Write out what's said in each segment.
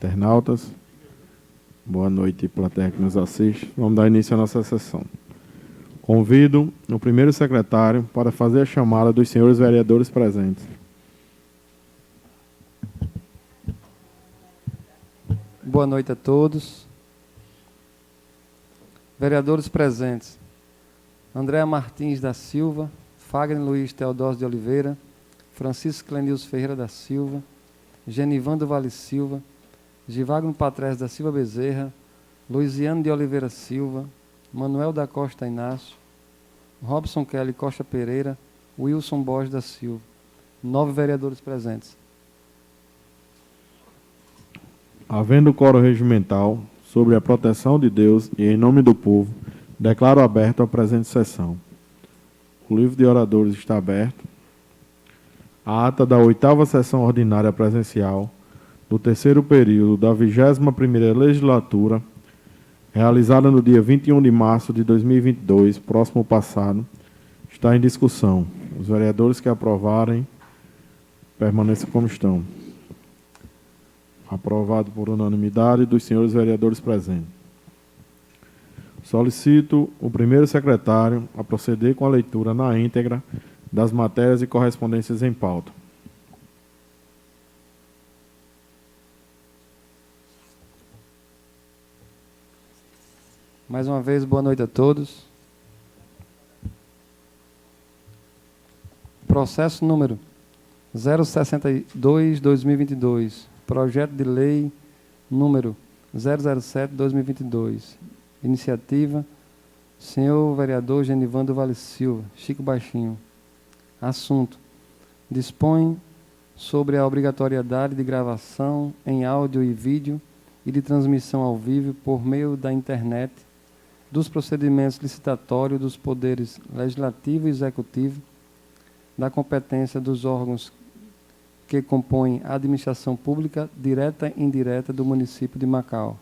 internautas. Boa noite, plateia que nos assiste. Vamos dar início à nossa sessão. Convido o primeiro secretário para fazer a chamada dos senhores vereadores presentes. Boa noite a todos. Vereadores presentes: Andréa Martins da Silva, Fagner Luiz Teodósio de Oliveira, Francisco Clenilson Ferreira da Silva, Genivando Vale Silva, Givagno Patrese da Silva Bezerra, Luiziano de Oliveira Silva, Manuel da Costa Inácio, Robson Kelly Costa Pereira, Wilson Borges da Silva. 9 vereadores presentes. Havendo quórum regimental sobre a proteção de Deus e em nome do povo, declaro aberto a presente sessão. O livro de oradores está aberto. A ata da 8ª sessão ordinária presencial do terceiro período da 21ª legislatura, realizada no dia 21 de março de 2022, próximo passado, está em discussão. Os vereadores que aprovarem, permaneçam como estão. Aprovado por unanimidade dos senhores vereadores presentes. Solicito o primeiro secretário a proceder com a leitura na íntegra das matérias e correspondências em pauta. Mais uma vez, boa noite a todos. Processo número 062/2022. Projeto de lei número 007/2022. Iniciativa: senhor vereador Genivando Vale Silva, Chico Baixinho. Assunto: dispõe sobre a obrigatoriedade de gravação em áudio e vídeo e de transmissão ao vivo por meio da internet dos procedimentos licitatórios dos poderes legislativo e executivo, da competência dos órgãos que compõem a administração pública direta e indireta do município de Macau.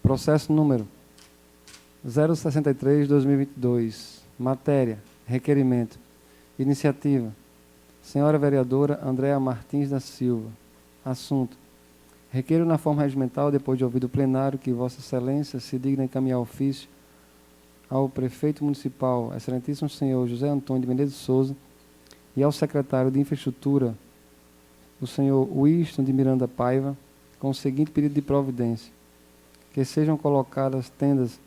Processo número 063/2022. Matéria: requerimento. Iniciativa: senhora vereadora Andréa Martins da Silva. Assunto: requeiro na forma regimental, depois de ouvido o plenário, que Vossa Excelência se digna encaminhar ofício ao prefeito municipal, excelentíssimo senhor José Antônio de Menezes Souza, e ao secretário de Infraestrutura, o senhor Winston de Miranda Paiva, com o seguinte pedido de providência: que sejam colocadas tendas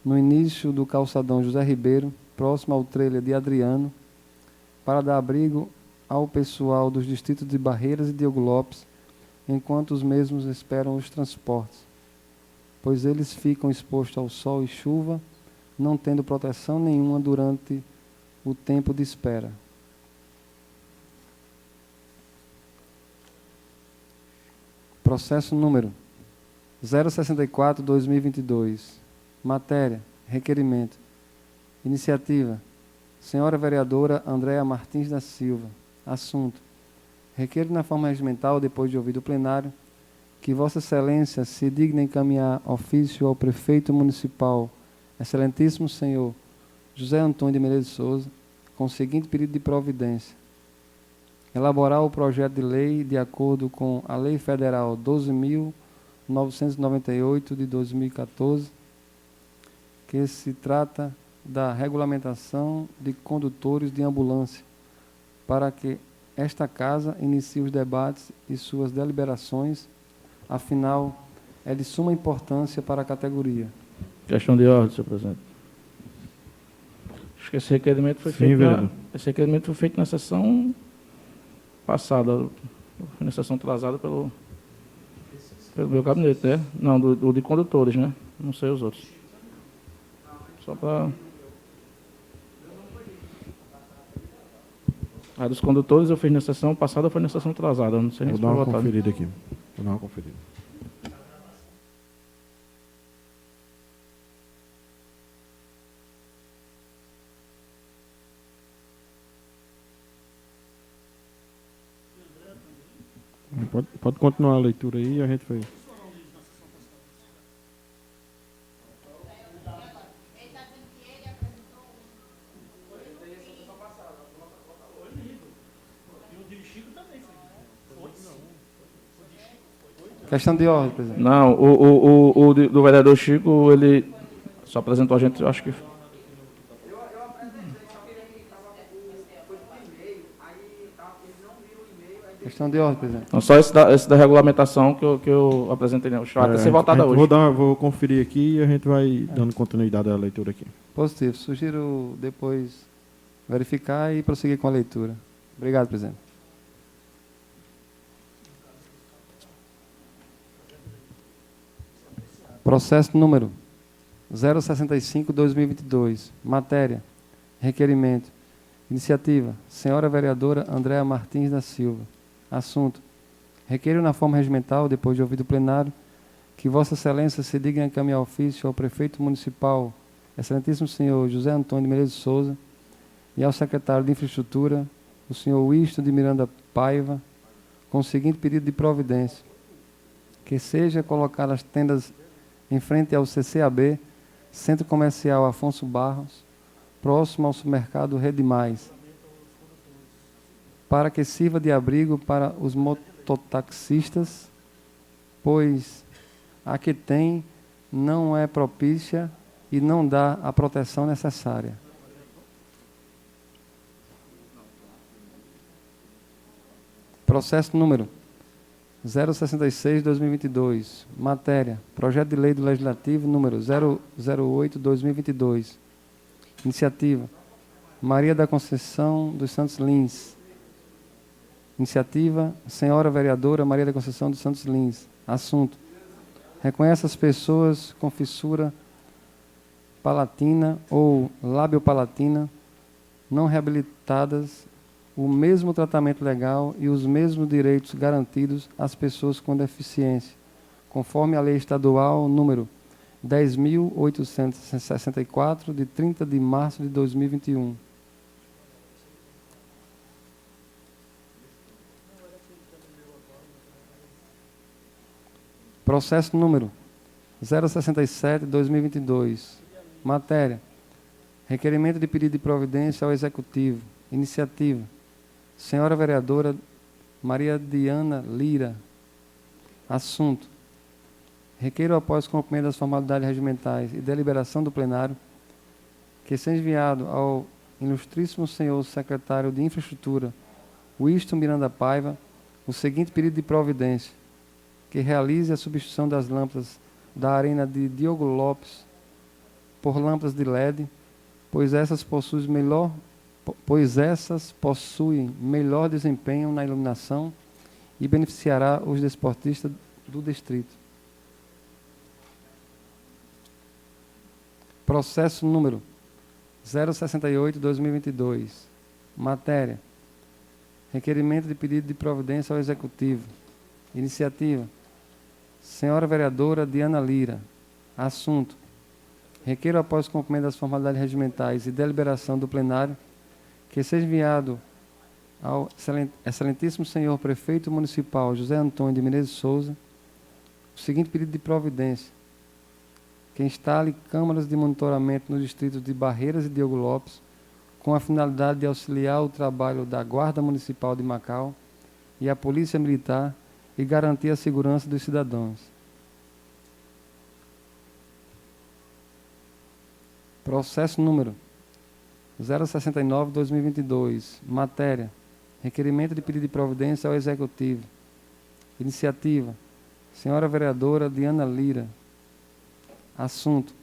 no início do calçadão José Ribeiro, próximo ao trailer de Adriano, para dar abrigo ao pessoal dos distritos de Barreiras e Diogo Lopes, enquanto os mesmos esperam os transportes, pois eles ficam expostos ao sol e chuva, não tendo proteção nenhuma durante o tempo de espera. Processo número 064/2022. Matéria: requerimento. Iniciativa: senhora vereadora Andréa Martins da Silva. Assunto: requeiro na forma regimental, depois de ouvido o plenário, que Vossa Excelência se digna encaminhar ofício ao prefeito municipal, excelentíssimo senhor José Antônio de Menezes Souza, com o seguinte pedido de providência: elaborar o projeto de lei de acordo com a Lei Federal 12.998 de 2014, que se trata da regulamentação de condutores de ambulância, para que esta Casa inicie os debates e suas deliberações, afinal, é de suma importância para a categoria. Questão de ordem, senhor presidente. Acho que esse requerimento foi feito na sessão passada, na sessão atrasada pelo meu gabinete, né? Não, do de condutores, né? Não sei os outros. Só para... A dos condutores eu fiz na sessão passada, foi na sessão atrasada. Não sei nem se foi votado. Vou dar uma conferida aqui. Vou dar uma conferida. Pode continuar a leitura aí e a gente vai... Questão de ordem, presidente. Não, do vereador Chico, ele só apresentou a gente, eu acho que... Questão de ordem, presidente. Não, só esse da regulamentação que eu apresentei, né? Vai até ser votado hoje. Vou conferir aqui e a gente vai dando continuidade à leitura aqui. Positivo. Sugiro depois verificar e prosseguir com a leitura. Obrigado, presidente. Processo número 065/2022. Matéria: requerimento. Iniciativa: senhora vereadora Andréa Martins da Silva. Assunto: requeiro na forma regimental, depois de ouvido o plenário, que Vossa Excelência se digne a encaminhar ofício ao prefeito municipal, excelentíssimo senhor José Antônio de Menezes de Souza, e ao secretário de Infraestrutura, o senhor Wisto de Miranda Paiva, com o seguinte pedido de providência: que seja colocar as tendas em frente ao CCAB, Centro Comercial Afonso Barros, próximo ao supermercado Rede Mais, para que sirva de abrigo para os mototaxistas, pois a que tem não é propícia e não dá a proteção necessária. Processo número 066/2022. Matéria: projeto de lei do Legislativo número 008/2022. Iniciativa: Maria da Conceição dos Santos Lins. Iniciativa: senhora vereadora Maria da Conceição dos Santos Lins. Assunto: reconhece as pessoas com fissura palatina ou labiopalatina não reabilitadas o mesmo tratamento legal e os mesmos direitos garantidos às pessoas com deficiência, conforme a Lei Estadual número 10.864, de 30 de março de 2021. Processo número 067/2022. Matéria: requerimento de pedido de providência ao Executivo. Iniciativa: senhora vereadora Maria Diana Lira. Assunto: requeiro, após cumprimento das formalidades regimentais e deliberação do plenário, que seja enviado ao ilustríssimo senhor secretário de Infraestrutura, Wisto Miranda Paiva, o seguinte pedido de providência: que realize a substituição das lâmpadas da Arena de Diogo Lopes por lâmpadas de LED, pois essas possuem melhor desempenho na iluminação e beneficiará os desportistas do distrito. Processo número 068/2022. Matéria: requerimento de pedido de providência ao Executivo. Iniciativa: senhora vereadora Diana Lira. Assunto: requeiro, após cumprimento das formalidades regimentais e deliberação do plenário, que seja enviado ao excelentíssimo senhor prefeito municipal José Antônio de Menezes de Souza o seguinte pedido de providência: que instale câmaras de monitoramento nos distritos de Barreiras e Diogo Lopes, com a finalidade de auxiliar o trabalho da Guarda Municipal de Macau e a Polícia Militar e garantir a segurança dos cidadãos. Processo número 069/2022. Matéria: requerimento de pedido de providência ao Executivo. Iniciativa: senhora vereadora Diana Lira. Assunto: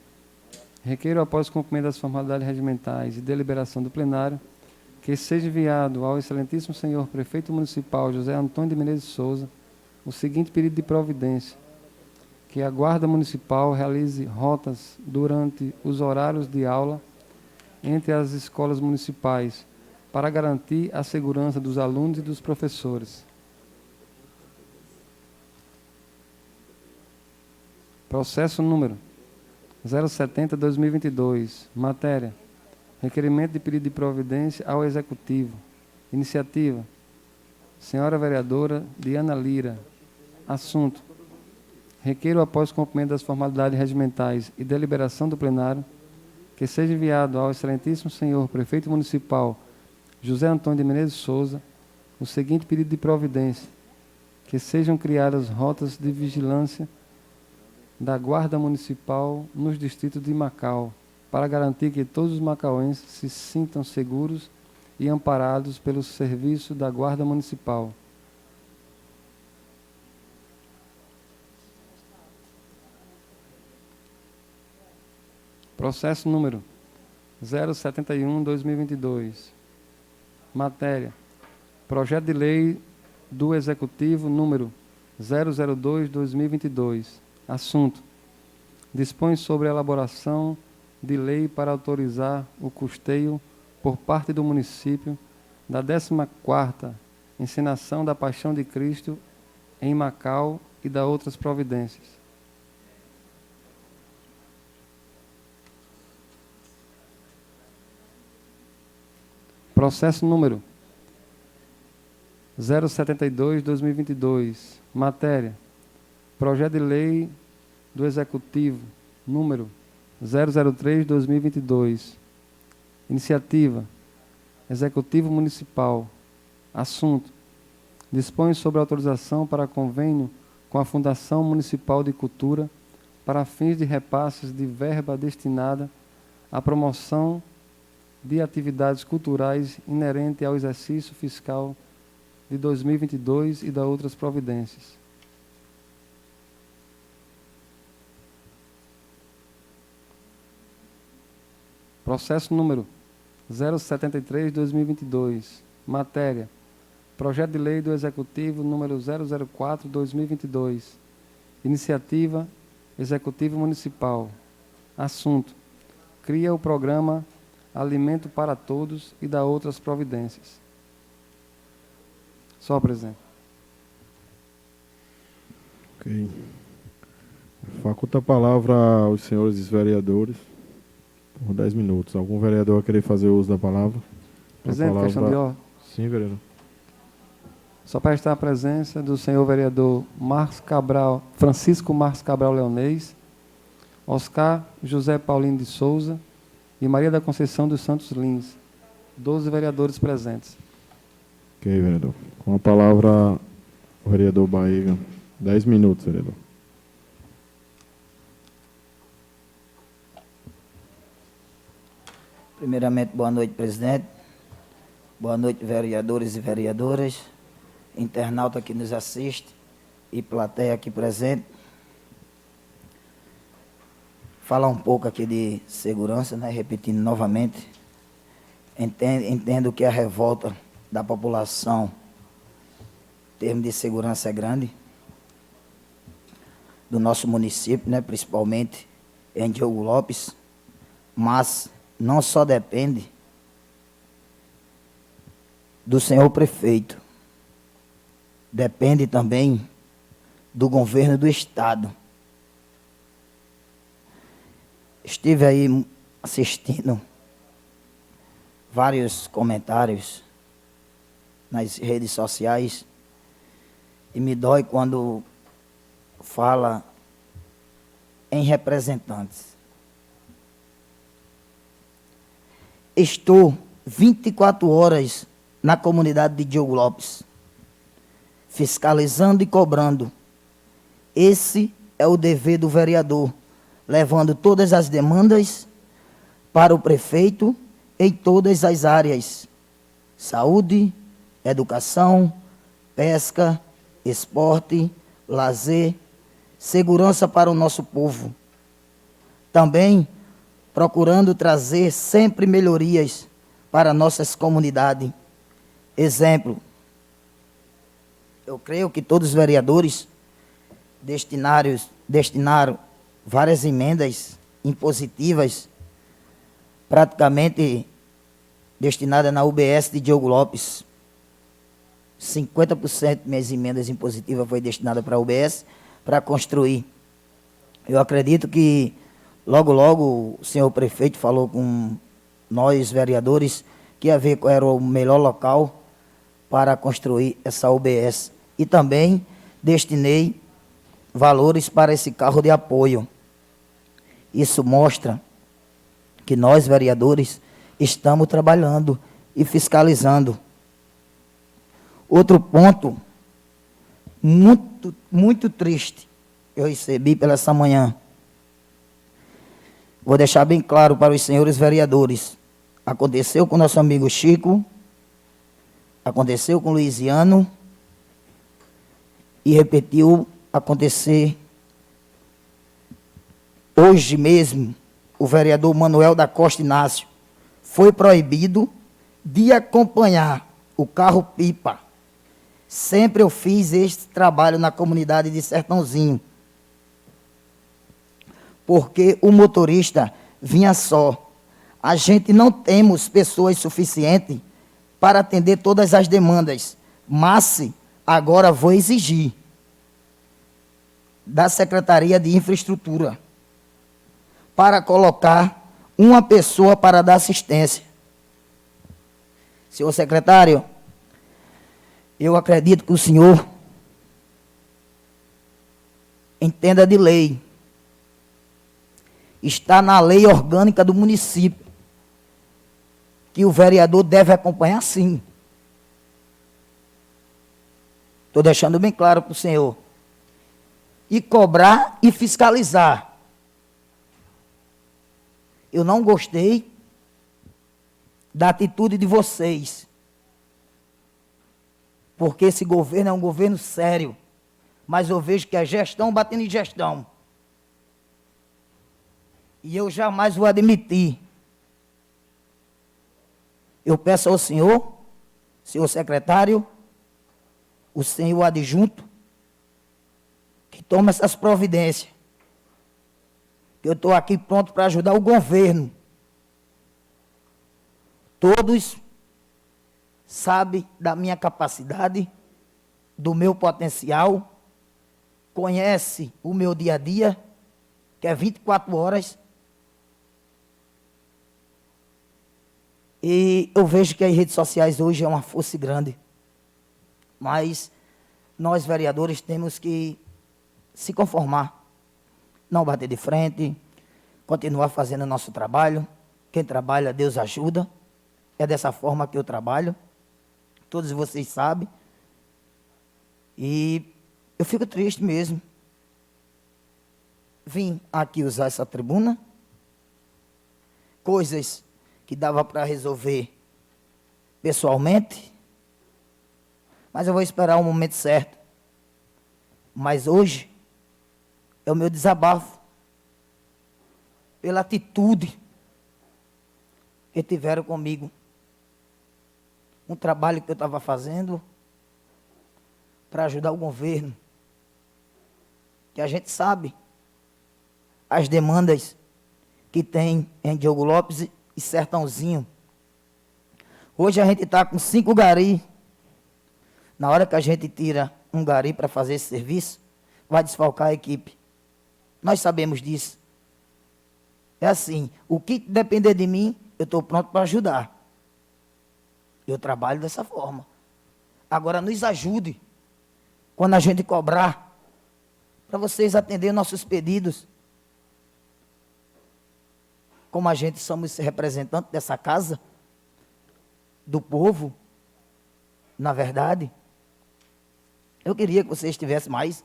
requeiro, após cumprimento das formalidades regimentais e deliberação do plenário, que seja enviado ao excelentíssimo senhor prefeito municipal José Antônio de Menezes de Souza o seguinte pedido de providência: que a Guarda Municipal realize rotas durante os horários de aula entre as escolas municipais para garantir a segurança dos alunos e dos professores. Processo número 070/2022. Matéria: requerimento de pedido de providência ao Executivo. Iniciativa: senhora vereadora Diana Lira. Assunto: requeiro, após cumprimento das formalidades regimentais e deliberação do plenário, que seja enviado ao excelentíssimo senhor prefeito municipal José Antônio de Menezes de Souza o seguinte pedido de providência: que sejam criadas rotas de vigilância da Guarda Municipal nos distritos de Macau, para garantir que todos os macauenses se sintam seguros e amparados pelo serviço da Guarda Municipal. Processo número 071/2022. Matéria: Projeto de Lei do Executivo número 002/2022. Assunto: dispõe sobre a elaboração de lei para autorizar o custeio por parte do município da 14ª Encenação da Paixão de Cristo em Macau e da outras providências. Processo número 072/2022. Matéria: Projeto de Lei do Executivo número 003/2022. Iniciativa: Executivo Municipal. Assunto: dispõe sobre autorização para convênio com a Fundação Municipal de Cultura para fins de repasses de verba destinada à promoção de atividades culturais inerente ao exercício fiscal de 2022 e da outras providências. Processo número 073/2022. Matéria: Projeto de Lei do Executivo número 004/2022. Iniciativa: Executivo Municipal. Assunto: cria o programa Alimento para Todos e da outras providências. Só, presidente. Ok. Faculta a palavra aos senhores vereadores por 10 minutos. Algum vereador vai querer fazer uso da palavra? Presidente, questão de ordem. Sim, vereador. Só para estar a presença do senhor vereador Francisco Marcos Cabral Leonês, Oscar José Paulino de Souza e Maria da Conceição dos Santos Lins. 12 vereadores presentes. Ok, vereador. Com a palavra, o vereador Barriga. 10 minutos, vereador. Primeiramente, boa noite, presidente. Boa noite, vereadores e vereadoras, internauta que nos assiste e plateia aqui presente. Falar um pouco aqui de segurança, né? Repetindo novamente. Entendo que a revolta da população em termos de segurança é grande, do nosso município, né? Principalmente em Diogo Lopes, mas não só depende do senhor prefeito, depende também do governo do estado. Estive aí assistindo vários comentários nas redes sociais e me dói quando fala em representantes. Estou 24 horas na comunidade de Diogo Lopes, fiscalizando e cobrando. Esse é o dever do vereador, levando todas as demandas para o prefeito em todas as áreas: saúde, educação, pesca, esporte, lazer, segurança para o nosso povo. Também procurando trazer sempre melhorias para nossas comunidades. Exemplo, eu creio que todos os vereadores destinaram várias emendas impositivas, praticamente destinadas na UBS de Diogo Lopes. 50% das minhas emendas impositivas foi destinada para a UBS, para construir. Eu acredito que logo, logo, o senhor prefeito falou com nós, vereadores, que ia ver qual era o melhor local para construir essa UBS. E também destinei valores para esse carro de apoio. Isso mostra que nós, vereadores, estamos trabalhando e fiscalizando. Outro ponto muito, muito triste eu recebi pela essa manhã. Vou deixar bem claro para os senhores vereadores. Aconteceu com nosso amigo Chico, aconteceu com o Luiziano e repetiu acontecer hoje mesmo. O vereador Manuel da Costa Inácio foi proibido de acompanhar o carro-pipa. Sempre eu fiz este trabalho na comunidade de Sertãozinho, porque o motorista vinha só. A gente não temos pessoas suficientes para atender todas as demandas, mas agora vou exigir da Secretaria de Infraestrutura para colocar uma pessoa para dar assistência. Senhor secretário, eu acredito que o senhor entenda de lei. Está na lei orgânica do município que o vereador deve acompanhar, sim. Estou deixando bem claro para o senhor. E cobrar e fiscalizar. Eu não gostei da atitude de vocês, porque esse governo é um governo sério, mas eu vejo que é gestão batendo em gestão. E eu jamais vou admitir. Eu peço ao senhor, senhor secretário, o senhor adjunto, que tome essas providências. Eu estou aqui pronto para ajudar o governo. Todos sabem da minha capacidade, do meu potencial, conhecem o meu dia a dia, que é 24 horas. E eu vejo que as redes sociais hoje é uma força grande. Mas nós, vereadores, temos que se conformar. Não bater de frente, continuar fazendo o nosso trabalho. Quem trabalha, Deus ajuda. É dessa forma que eu trabalho. Todos vocês sabem. E eu fico triste mesmo. Vim aqui usar essa tribuna. Coisas que dava para resolver pessoalmente. Mas eu vou esperar o momento certo. Mas hoje é o meu desabafo pela atitude que tiveram comigo. Um trabalho que eu estava fazendo para ajudar o governo. Que a gente sabe as demandas que tem em Diogo Lopes e Sertãozinho. Hoje a gente está com 5 gari. Na hora que a gente tira um gari para fazer esse serviço, vai desfalcar a equipe. Nós sabemos disso. É assim, o que depender de mim, eu estou pronto para ajudar. Eu trabalho dessa forma. Agora, nos ajude, quando a gente cobrar, para vocês atenderem nossos pedidos. Como a gente somos representantes dessa casa, do povo, na verdade, eu queria que vocês tivessem mais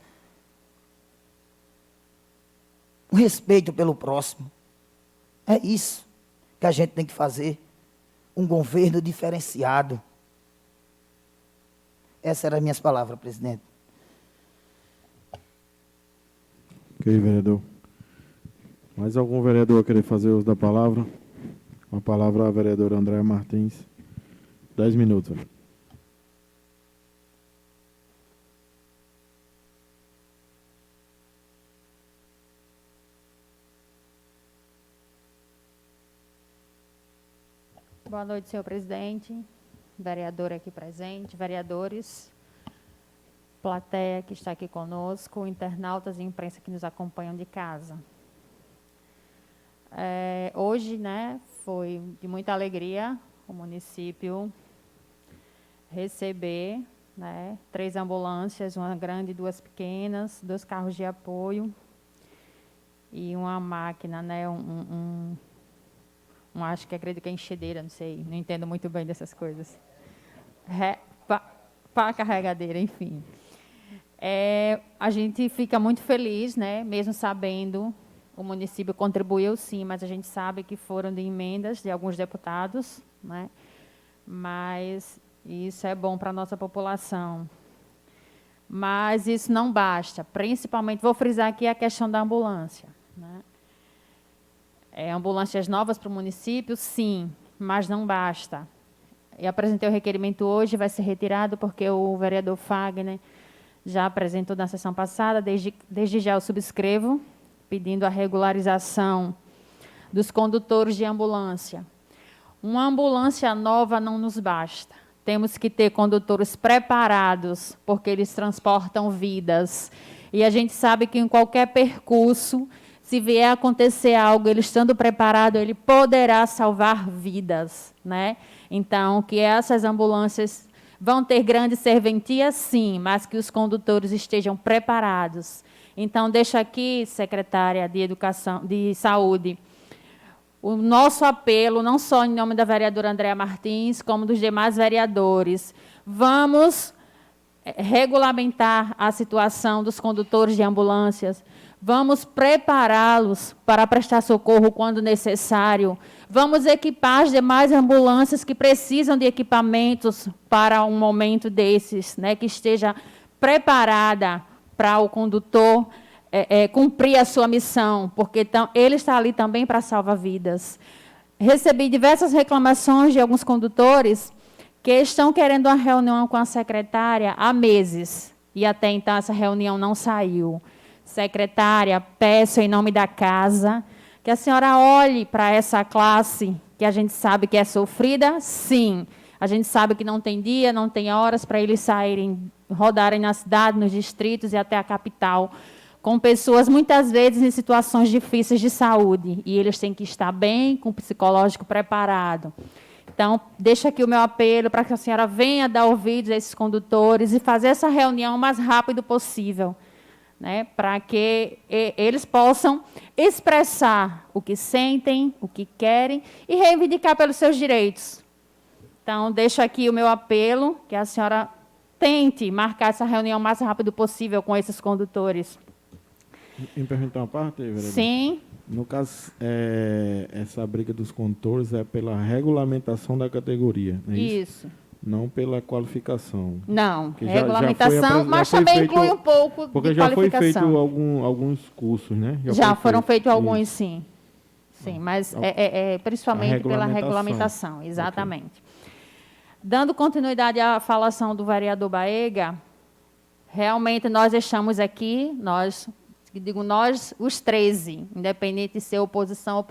um respeito pelo próximo. É isso que a gente tem que fazer. Um governo diferenciado. Essas eram as minhas palavras, presidente. Ok, vereador. Mais algum vereador querer fazer uso da palavra? Com a palavra a vereadora Andréa Martins. 10 minutos. Vereador. Boa noite, senhor presidente, vereador aqui presente, vereadores, plateia que está aqui conosco, internautas e imprensa que nos acompanham de casa. Hoje, foi de muita alegria o município receber 3 ambulâncias, uma grande e 2 pequenas, 2 carros de apoio e uma máquina, acho que acredito que é enxadeira, não sei, não entendo muito bem dessas coisas. Pá carregadeira, enfim. A gente fica muito feliz, né? Mesmo sabendo, o município contribuiu sim, mas a gente sabe que foram de emendas de alguns deputados, né? Mas isso é bom para a nossa população. Mas isso não basta, principalmente, vou frisar aqui a questão da ambulância, né? Ambulâncias novas para o município, sim, mas não basta. Eu apresentei o requerimento hoje, vai ser retirado, porque o vereador Fagner já apresentou na sessão passada, desde já eu subscrevo, pedindo a regularização dos condutores de ambulância. Uma ambulância nova não nos basta. Temos que ter condutores preparados, porque eles transportam vidas. E a gente sabe que em qualquer percurso, se vier a acontecer algo, ele estando preparado, ele poderá salvar vidas, né? Então, que essas ambulâncias vão ter grande serventia, sim, mas que os condutores estejam preparados. Então, deixo aqui, secretária de Educação, de Saúde, o nosso apelo, não só em nome da vereadora Andréa Martins, como dos demais vereadores. Vamos regulamentar a situação dos condutores de ambulâncias, vamos prepará-los para prestar socorro quando necessário, vamos equipar as demais ambulâncias que precisam de equipamentos para um momento desses, né, que esteja preparada para o condutor cumprir a sua missão, porque ele está ali também para salvar vidas. Recebi diversas reclamações de alguns condutores que estão querendo uma reunião com a secretária há meses, e até então essa reunião não saiu. Secretária, peço em nome da casa que a senhora olhe para essa classe, que a gente sabe que é sofrida, sim. A gente sabe que não tem dia, não tem horas para eles saírem, rodarem na cidade, nos distritos e até a capital, com pessoas, muitas vezes, em situações difíceis de saúde. E eles têm que estar bem, com o psicológico preparado. Então, deixo aqui o meu apelo para que a senhora venha dar ouvidos a esses condutores e fazer essa reunião o mais rápido possível, né, para que eles possam expressar o que sentem, o que querem e reivindicar pelos seus direitos. Então, deixo aqui o meu apelo, que a senhora tente marcar essa reunião o mais rápido possível com esses condutores. Me perguntar uma parte, vereador? Sim. No caso, essa briga dos condutores é pela regulamentação da categoria, não é isso? Não pela qualificação. Não, regulamentação, mas também inclui um pouco de qualificação. Porque já foi feito alguns cursos, né? Já foram feitos alguns, sim. Sim, mas principalmente pela regulamentação, exatamente. Okay. Dando continuidade à falação do vereador Baega, realmente nós estamos aqui, nós, os 13, independente de ser oposição,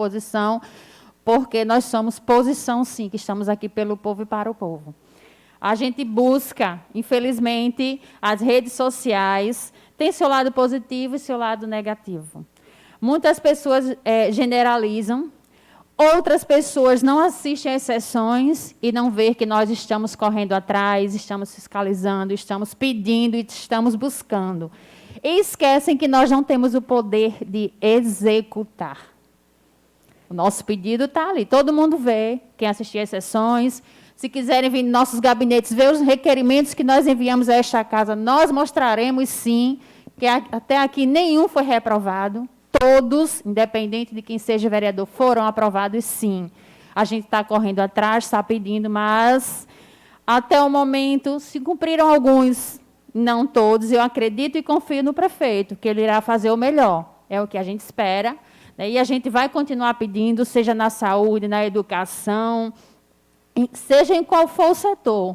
porque nós somos posição, sim, que estamos aqui pelo povo e para o povo. A gente busca, infelizmente, as redes sociais têm seu lado positivo e seu lado negativo. Muitas pessoas generalizam, outras pessoas não assistem às sessões e não veem que nós estamos correndo atrás, estamos fiscalizando, estamos pedindo e estamos buscando. E esquecem que nós não temos o poder de executar. O nosso pedido está ali, todo mundo vê, quem assistir às sessões. Se quiserem vir em nossos gabinetes, ver os requerimentos que nós enviamos a esta casa, nós mostraremos, sim, que até aqui nenhum foi reprovado. Todos, independente de quem seja vereador, foram aprovados, sim. A gente está correndo atrás, está pedindo, mas, até o momento, se cumpriram alguns, não todos. Eu acredito e confio no prefeito, que ele irá fazer o melhor. É o que a gente espera. E a gente vai continuar pedindo, seja na saúde, na educação, seja em qual for o setor.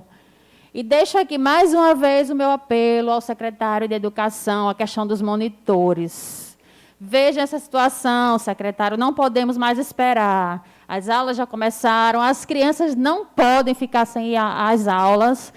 E deixo aqui mais uma vez o meu apelo ao secretário de Educação, a questão dos monitores. Veja essa situação, secretário, não podemos mais esperar. As aulas já começaram, as crianças não podem ficar sem ir às aulas.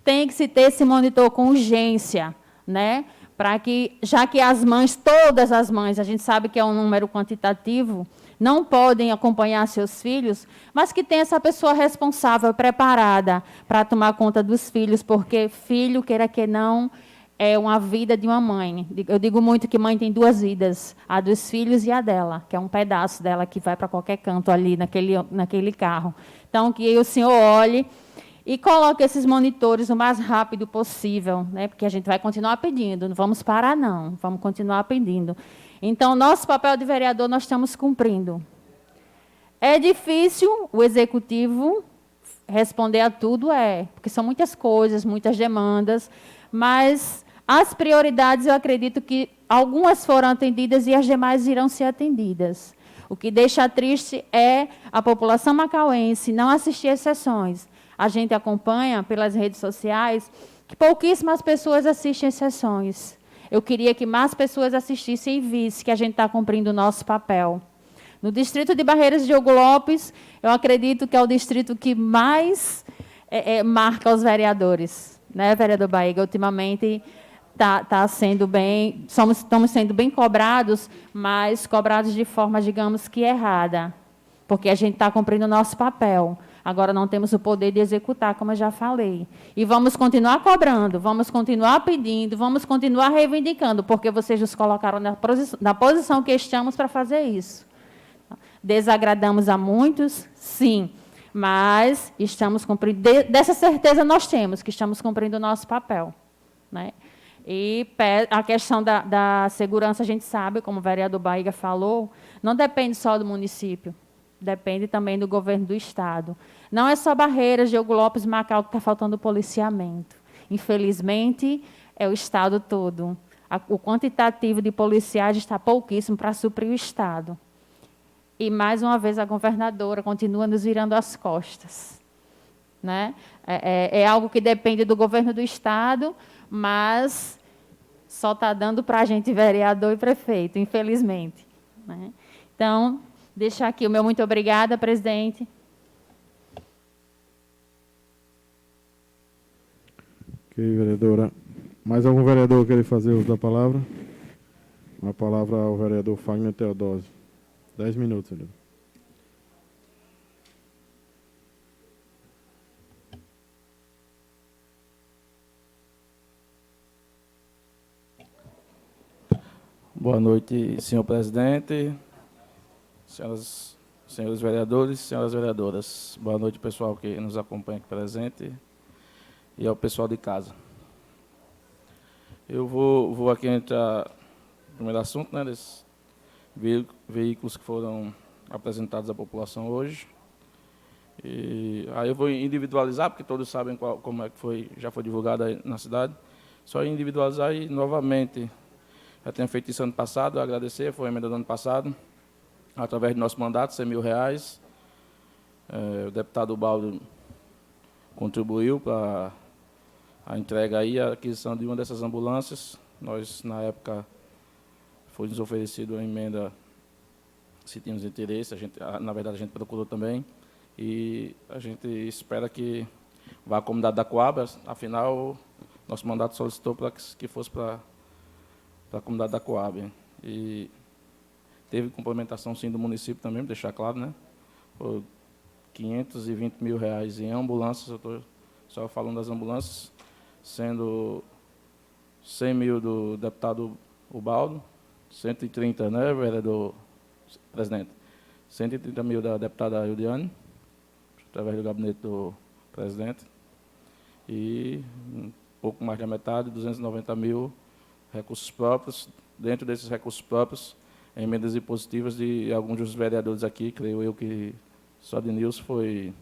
Tem que se ter esse monitor com urgência, né? Para que, já que as mães, todas as mães, a gente sabe que é um número quantitativo, não podem acompanhar seus filhos, mas que tem essa pessoa responsável, preparada para tomar conta dos filhos, porque filho, queira que não, é uma vida de uma mãe. Eu digo muito que mãe tem duas vidas, a dos filhos e a dela, que é um pedaço dela que vai para qualquer canto ali, naquele carro. Então, que o senhor olhe e coloque esses monitores o mais rápido possível, né? Porque a gente vai continuar pedindo, não vamos parar, não, vamos continuar pedindo. Então, nosso papel de vereador nós estamos cumprindo. É difícil o executivo responder a tudo, porque são muitas coisas, muitas demandas, mas as prioridades eu acredito que algumas foram atendidas e as demais irão ser atendidas. O que deixa triste é a população macauense não assistir às sessões. A gente acompanha pelas redes sociais que pouquíssimas pessoas assistem às sessões. Eu queria que mais pessoas assistissem e vissem que a gente está cumprindo o nosso papel. No distrito de Barreiras Diogo Lopes, eu acredito que é o distrito que mais marca os vereadores. Né, vereador Baiga? Ultimamente tá sendo bem, estamos sendo bem cobrados, mas cobrados de forma, digamos que errada, porque a gente está cumprindo o nosso papel. Agora não temos o poder de executar, como eu já falei. E vamos continuar cobrando, vamos continuar pedindo, vamos continuar reivindicando, porque vocês nos colocaram na posição que estamos para fazer isso. Desagradamos a muitos, sim, mas estamos cumprindo. Dessa certeza nós temos que estamos cumprindo o nosso papel. Né? E a questão da segurança, a gente sabe, como o vereador Baiga falou, não depende só do município. Depende também do governo do Estado. Não é só Barreiras, Diogo Lopes, Macau que está faltando policiamento. Infelizmente, é o Estado todo. O quantitativo de policiais está pouquíssimo para suprir o Estado. E, mais uma vez, a governadora continua nos virando as costas. Né? É algo que depende do governo do Estado, mas só está dando para a gente vereador e prefeito, infelizmente. Né? Então, deixar aqui o meu muito obrigada, presidente. Ok, vereadora. Mais algum vereador querer fazer uso da palavra? A palavra ao vereador Fagner Teodósio. 10 minutos, vereador. Boa noite, senhor presidente, senhores vereadores, senhoras vereadoras. Boa noite, pessoal que nos acompanha aqui presente e ao pessoal de casa. Eu vou aqui entrar no primeiro assunto, né, desses veículos que foram apresentados à população hoje. E aí eu vou individualizar, porque todos sabem como é que já foi divulgado aí na cidade. Só individualizar e, novamente, já tinha feito isso ano passado, agradecer, foi a emenda do ano passado, através do nosso mandato, R$100.000. O deputado Baldo contribuiu para a entrega aí, a aquisição de uma dessas ambulâncias. Nós, na época, foi nos oferecido a emenda, se tínhamos interesse, na verdade a gente procurou também, e a gente espera que vá à comunidade da Coab, afinal, nosso mandato solicitou para que fosse para a comunidade da Coab. E teve complementação, sim, do município também, para deixar claro, né? Por R$520.000 em ambulâncias, eu estou só falando das ambulâncias, sendo 100 mil do deputado Ubaldo, 130, né, vereador presidente? 130 mil da deputada Ildiane, através do gabinete do presidente, e um pouco mais da metade, 290 mil recursos próprios. Dentro desses recursos próprios, emendas impositivas de alguns dos vereadores aqui, creio eu que só de Nilson foi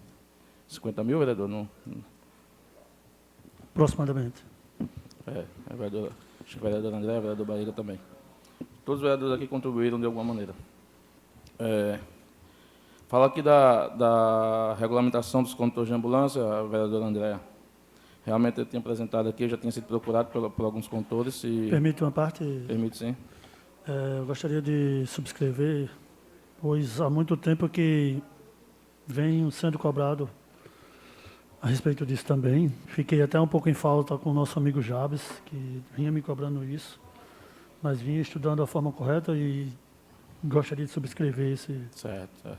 50 mil, vereador? Não? Aproximadamente. Vereador, acho que o vereador André, o vereador Bahia também. Todos os vereadores aqui contribuíram de alguma maneira. Fala aqui da regulamentação dos condutores de ambulância, vereador André. Realmente eu tinha apresentado aqui, já tinha sido procurado por alguns condutores. Permite uma parte? Permite, sim. Eu gostaria de subscrever, pois há muito tempo que venho sendo cobrado a respeito disso também. Fiquei até um pouco em falta com o nosso amigo Jabes, que vinha me cobrando isso, mas vinha estudando a forma correta e gostaria de subscrever esse... Certo.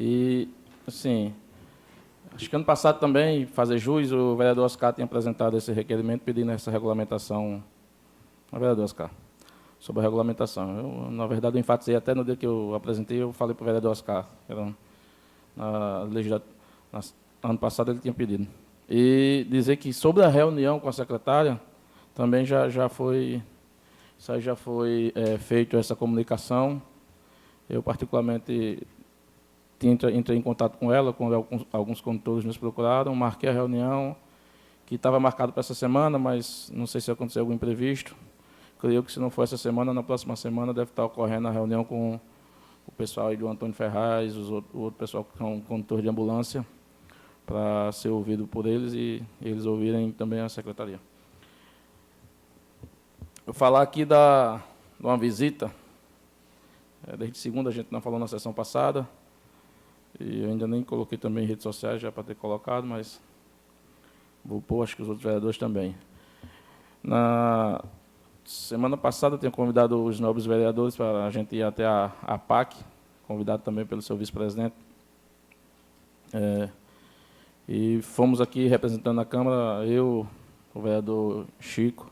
E, assim, acho que ano passado também, fazer jus, o vereador Oscar tinha apresentado esse requerimento pedindo essa regulamentação, o vereador Oscar, sobre a regulamentação. Eu, na verdade, eu enfatizei até no dia que eu apresentei, eu falei para o vereador Oscar, ano passado ele tinha pedido. E dizer que sobre a reunião com a secretária, também já foi feito essa comunicação. Eu, particularmente, entrei em contato com ela, quando alguns condutores nos procuraram, marquei a reunião, que estava marcado para essa semana, mas não sei se aconteceu algum imprevisto. Creio que, se não for essa semana, na próxima semana deve estar ocorrendo a reunião com o pessoal aí do Antônio Ferraz, o outro pessoal que são condutores de ambulância, para ser ouvido por eles e eles ouvirem também a secretaria. Eu falar aqui de uma visita, desde segunda a gente não falou na sessão passada, e eu ainda nem coloquei também em redes sociais, já para ter colocado, mas vou pôr, acho que os outros vereadores também. Na semana passada, eu tinha convidado os nobres vereadores para a gente ir até a PAC, convidado também pelo seu vice-presidente. E fomos aqui representando a Câmara, eu, o vereador Chico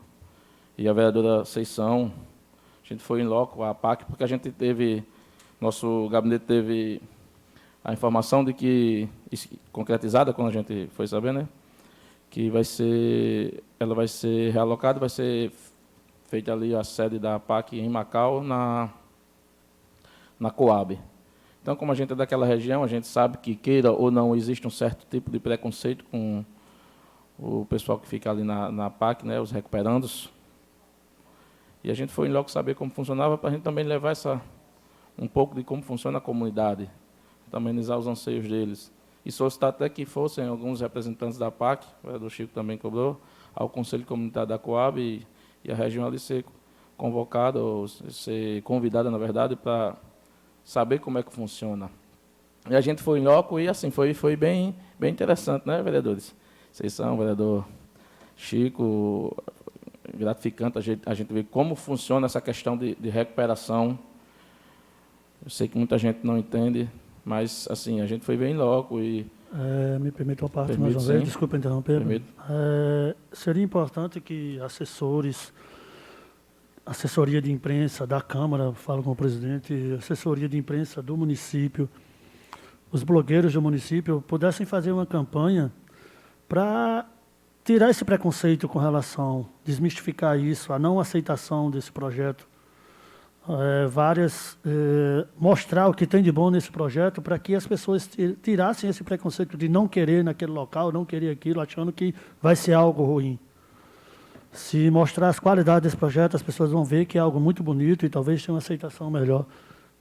e a vereadora Seição. A gente foi em loco à PAC, porque a gente teve, nosso gabinete teve a informação de que, concretizada quando a gente foi saber, né, que ela vai ser realocada, vai ser feita ali a sede da PAC em Macau, na Coab. Então, como a gente é daquela região, a gente sabe que, queira ou não, existe um certo tipo de preconceito com o pessoal que fica ali na PAC, né, os recuperandos. E a gente foi logo saber como funcionava, para a gente também levar um pouco de como funciona a comunidade, também amenizar os anseios deles. E solicitar até que fossem alguns representantes da PAC, o vereador Chico também cobrou, ao Conselho Comunitário da Coab e a região ali ser convocada, ou ser convidada, na verdade, para saber como é que funciona. E a gente foi em loco e, assim, foi bem interessante, né, vereadores? Vocês são, vereador Chico, gratificante a gente ver como funciona essa questão de recuperação. Eu sei que muita gente não entende, mas, assim, a gente foi bem em loco e... me permita uma parte mais uma vez, desculpa interromper. Seria importante que assessoria de imprensa da Câmara, falo com o presidente, assessoria de imprensa do município, os blogueiros do município pudessem fazer uma campanha para tirar esse preconceito com relação, desmistificar isso, a não aceitação desse projeto, mostrar o que tem de bom nesse projeto para que as pessoas tirassem esse preconceito de não querer naquele local, não querer aquilo, achando que vai ser algo ruim. Se mostrar as qualidades desse projeto, as pessoas vão ver que é algo muito bonito e talvez tenha uma aceitação melhor.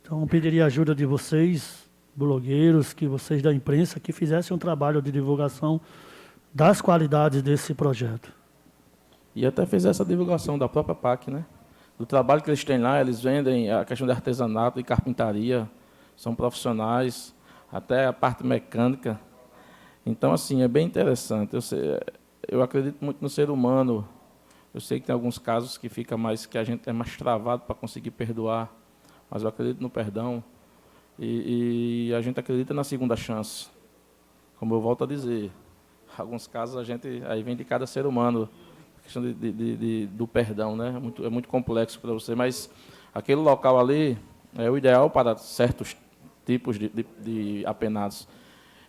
Então, eu pediria a ajuda de vocês, blogueiros, que vocês da imprensa, que fizessem um trabalho de divulgação das qualidades desse projeto. E até fez essa divulgação da própria PAC, né? Do trabalho que eles têm lá, eles vendem a questão de artesanato e carpintaria, são profissionais, até a parte mecânica. Então, assim, é bem interessante. Eu acredito muito no ser humano. Eu sei que tem alguns casos que a gente é mais travado para conseguir perdoar, mas eu acredito no perdão e a gente acredita na segunda chance. Como eu volto a dizer, em alguns casos aí vem de cada ser humano a questão do perdão, né? É muito complexo para você, mas aquele local ali é o ideal para certos tipos de apenados.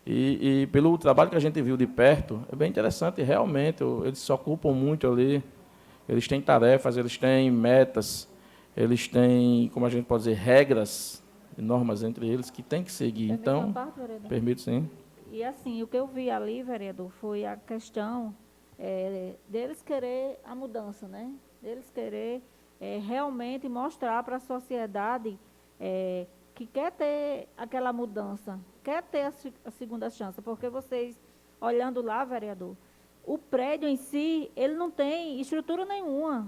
E pelo trabalho que a gente viu de perto, é bem interessante, realmente, eles se ocupam muito ali. Eles têm tarefas, eles têm metas, eles têm, como a gente pode dizer, regras e normas entre eles que tem que seguir. Então, permito sim. E assim, o que eu vi ali, vereador, foi a questão deles querer a mudança, né? Deles querer realmente mostrar para a sociedade que quer ter aquela mudança, quer ter a segunda chance, porque vocês, olhando lá, vereador, o prédio em si, ele não tem estrutura nenhuma.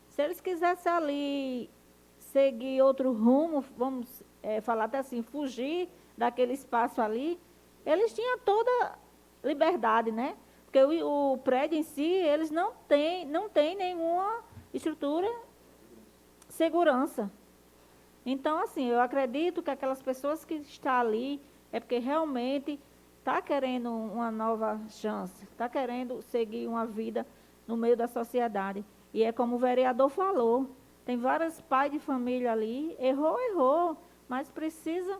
Se eles quisessem ali seguir outro rumo, vamos falar até assim, fugir daquele espaço ali, eles tinham toda liberdade, né? Porque o prédio em si, eles não têm nenhuma estrutura, segurança. Então, assim, eu acredito que aquelas pessoas que estão ali é porque realmente está querendo uma nova chance, está querendo seguir uma vida no meio da sociedade. E é como o vereador falou, tem vários pais de família ali, errou, mas precisa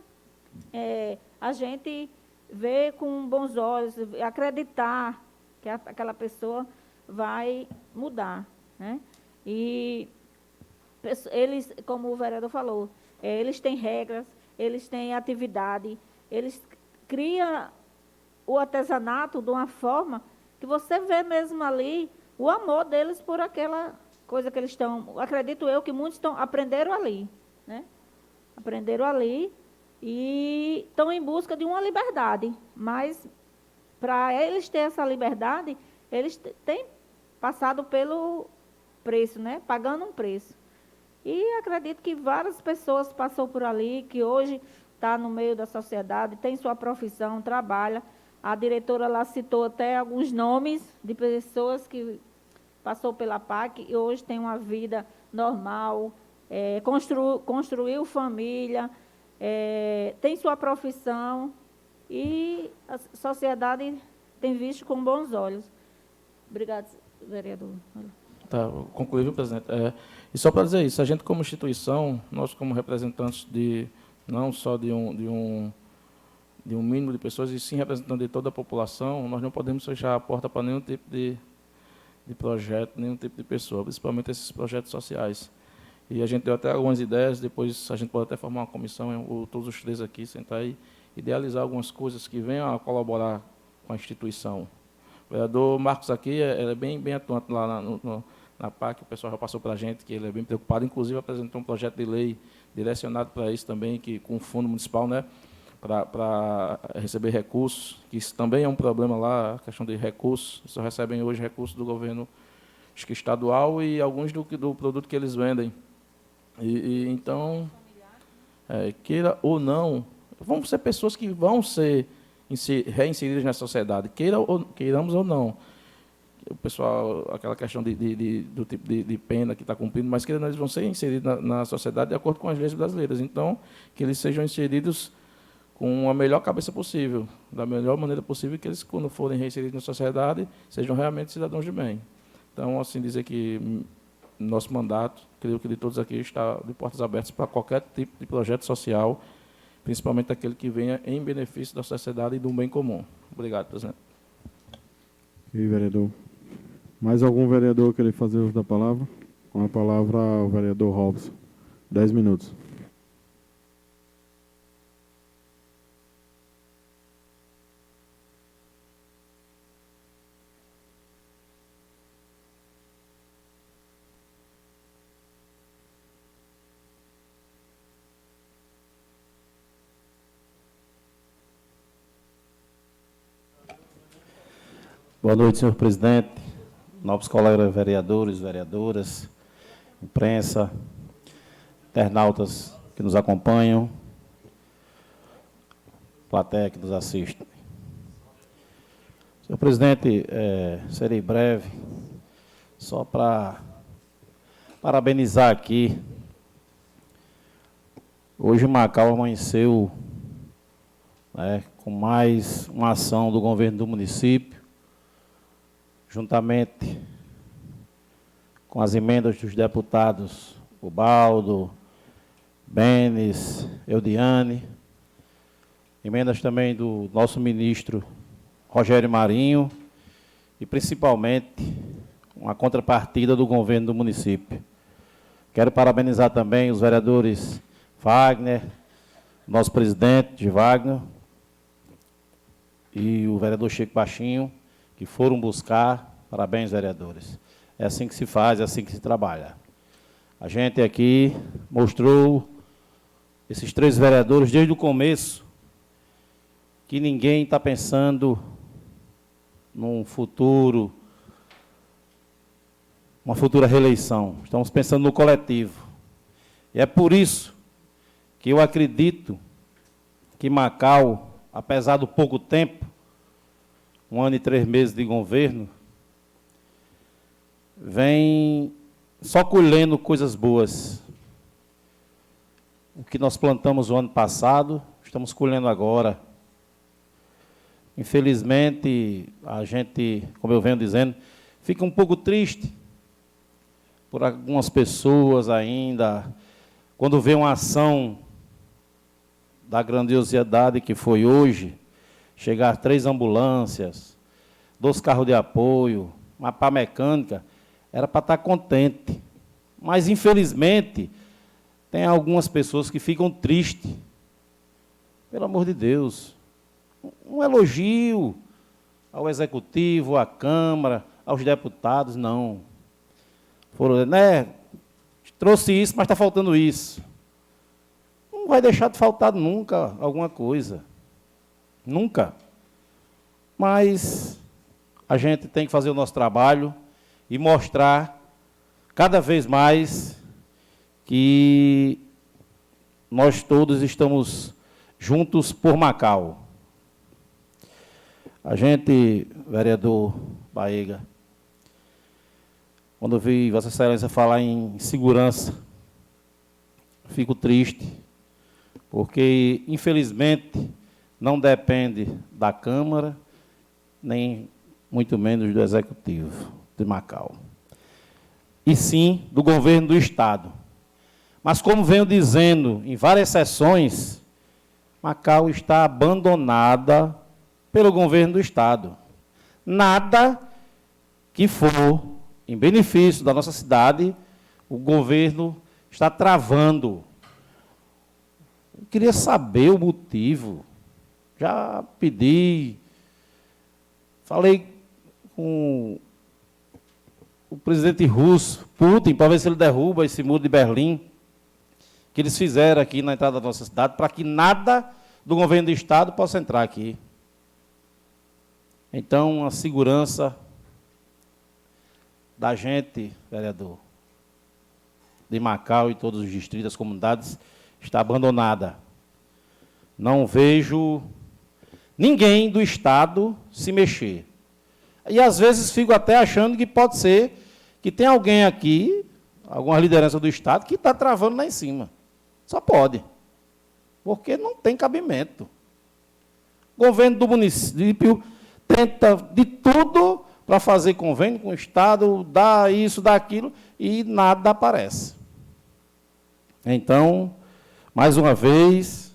a gente ver com bons olhos, acreditar que aquela pessoa vai mudar, né? E eles, como o vereador falou, eles têm regras, eles têm atividade, eles criam o artesanato de uma forma que você vê mesmo ali o amor deles por aquela coisa que eles estão. Acredito eu que muitos aprenderam ali, né? Aprenderam ali e estão em busca de uma liberdade. Mas, para eles terem essa liberdade, eles têm passado pelo preço, né? Pagando um preço. E acredito que várias pessoas passou por ali, que hoje está no meio da sociedade, tem sua profissão, trabalha. A diretora lá citou até alguns nomes de pessoas que passou pela PAC e hoje tem uma vida normal, construiu família, tem sua profissão e a sociedade tem visto com bons olhos. Obrigada, vereador. Tá, concluí, viu, presidente? E só para dizer isso, a gente como instituição, nós como representantes não só de um mínimo de pessoas, e sim representando de toda a população, nós não podemos fechar a porta para nenhum tipo de projeto, nenhum tipo de pessoa, principalmente esses projetos sociais. E a gente deu até algumas ideias, depois a gente pode até formar uma comissão, todos os três aqui, sentar e idealizar algumas coisas que venham a colaborar com a instituição. O vereador Marcos aqui, ele é bem atuante lá na PAC, o pessoal já passou para a gente, que ele é bem preocupado, inclusive apresentou um projeto de lei direcionado para isso também, que com o fundo municipal, né, para receber recursos, que isso também é um problema lá, a questão de recursos, só recebem hoje recursos do governo acho que estadual e alguns do produto que eles vendem. Então, queira ou não, vão ser pessoas que vão ser reinseridas na sociedade, queiramos ou não. O pessoal, aquela questão do tipo de pena que está cumprindo, mas que eles vão ser inseridos na sociedade de acordo com as leis brasileiras. Então, que eles sejam inseridos com a melhor cabeça possível, da melhor maneira possível, que eles, quando forem reinseridos na sociedade, sejam realmente cidadãos de bem. Então, assim, dizer que nosso mandato, creio que de todos aqui, está de portas abertas para qualquer tipo de projeto social, principalmente aquele que venha em benefício da sociedade e do bem comum. Obrigado, presidente. E vereador. Mais algum vereador querer fazer uso da palavra? Com a palavra, o vereador Robson. 10 minutos. Boa noite, senhor presidente, nobres colegas vereadores, vereadoras, imprensa, internautas que nos acompanham, plateia que nos assiste. Senhor presidente, serei breve, só para parabenizar aqui. Hoje Macau amanheceu, né, com mais uma ação do governo do município, juntamente com as emendas dos deputados Ubaldo, Benes, Eudiane, emendas também do nosso ministro Rogério Marinho e, principalmente, uma contrapartida do governo do município. Quero parabenizar também os vereadores Wagner, nosso presidente Wagner, e o vereador Chico Baixinho, que foram buscar. Parabéns, vereadores. É assim que se faz, é assim que se trabalha. A gente aqui mostrou, esses três vereadores, desde o começo, que ninguém está pensando num futuro, uma futura reeleição. Estamos pensando no coletivo. E é por isso que eu acredito que Macau, apesar do pouco tempo, 1 ano e 3 meses de governo, vem só colhendo coisas boas. O que nós plantamos o ano passado, estamos colhendo agora. Infelizmente, a gente, como eu venho dizendo, fica um pouco triste por algumas pessoas ainda, quando vê uma ação da grandiosidade que foi hoje, chegar 3 ambulâncias, 2 carros de apoio, uma pá mecânica, era para estar contente. Mas, infelizmente, tem algumas pessoas que ficam tristes. Pelo amor de Deus. Um elogio ao Executivo, à Câmara, aos deputados, não. Foram, né? Trouxe isso, mas está faltando isso. Não vai deixar de faltar nunca alguma coisa. Nunca. Mas a gente tem que fazer o nosso trabalho e mostrar cada vez mais que nós todos estamos juntos por Macau. A gente, vereador Baega, quando eu vi Vossa Excelência falar em segurança, fico triste, porque, infelizmente, não depende da Câmara, nem muito menos do Executivo de Macau, e sim do governo do Estado. Mas, como venho dizendo em várias sessões, Macau está abandonada pelo governo do Estado. Nada que for em benefício da nossa cidade, o governo está travando. Eu queria saber o motivo. Já pedi, falei com o presidente russo, Putin, para ver se ele derruba esse muro de Berlim, que eles fizeram aqui na entrada da nossa cidade, para que nada do governo do Estado possa entrar aqui. Então, a segurança da gente, vereador, de Macau e todos os distritos, as comunidades, está abandonada. Não vejo ninguém do Estado se mexer. E, às vezes, fico até achando que pode ser que tem alguém aqui, alguma liderança do Estado, que está travando lá em cima. Só pode. Porque não tem cabimento. O governo do município tenta de tudo para fazer convênio com o Estado, dar isso, dar aquilo, e nada aparece. Então, mais uma vez,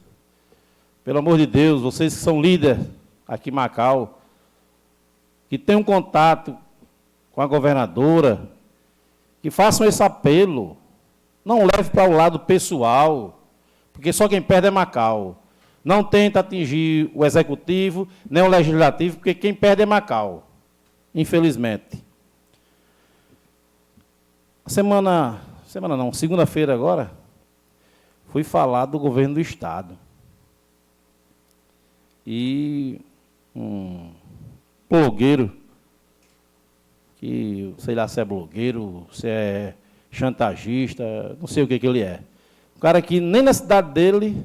pelo amor de Deus, vocês que são líderes aqui em Macau, que tenham contato com a governadora, que façam esse apelo, não leve para o lado pessoal, porque só quem perde é Macau. Não tenta atingir o executivo, nem o legislativo, porque quem perde é Macau, infelizmente. Segunda-feira agora, fui falar do governo do Estado. E um blogueiro, que sei lá se é blogueiro, se é chantagista, não sei o que ele é. Um cara que nem na cidade dele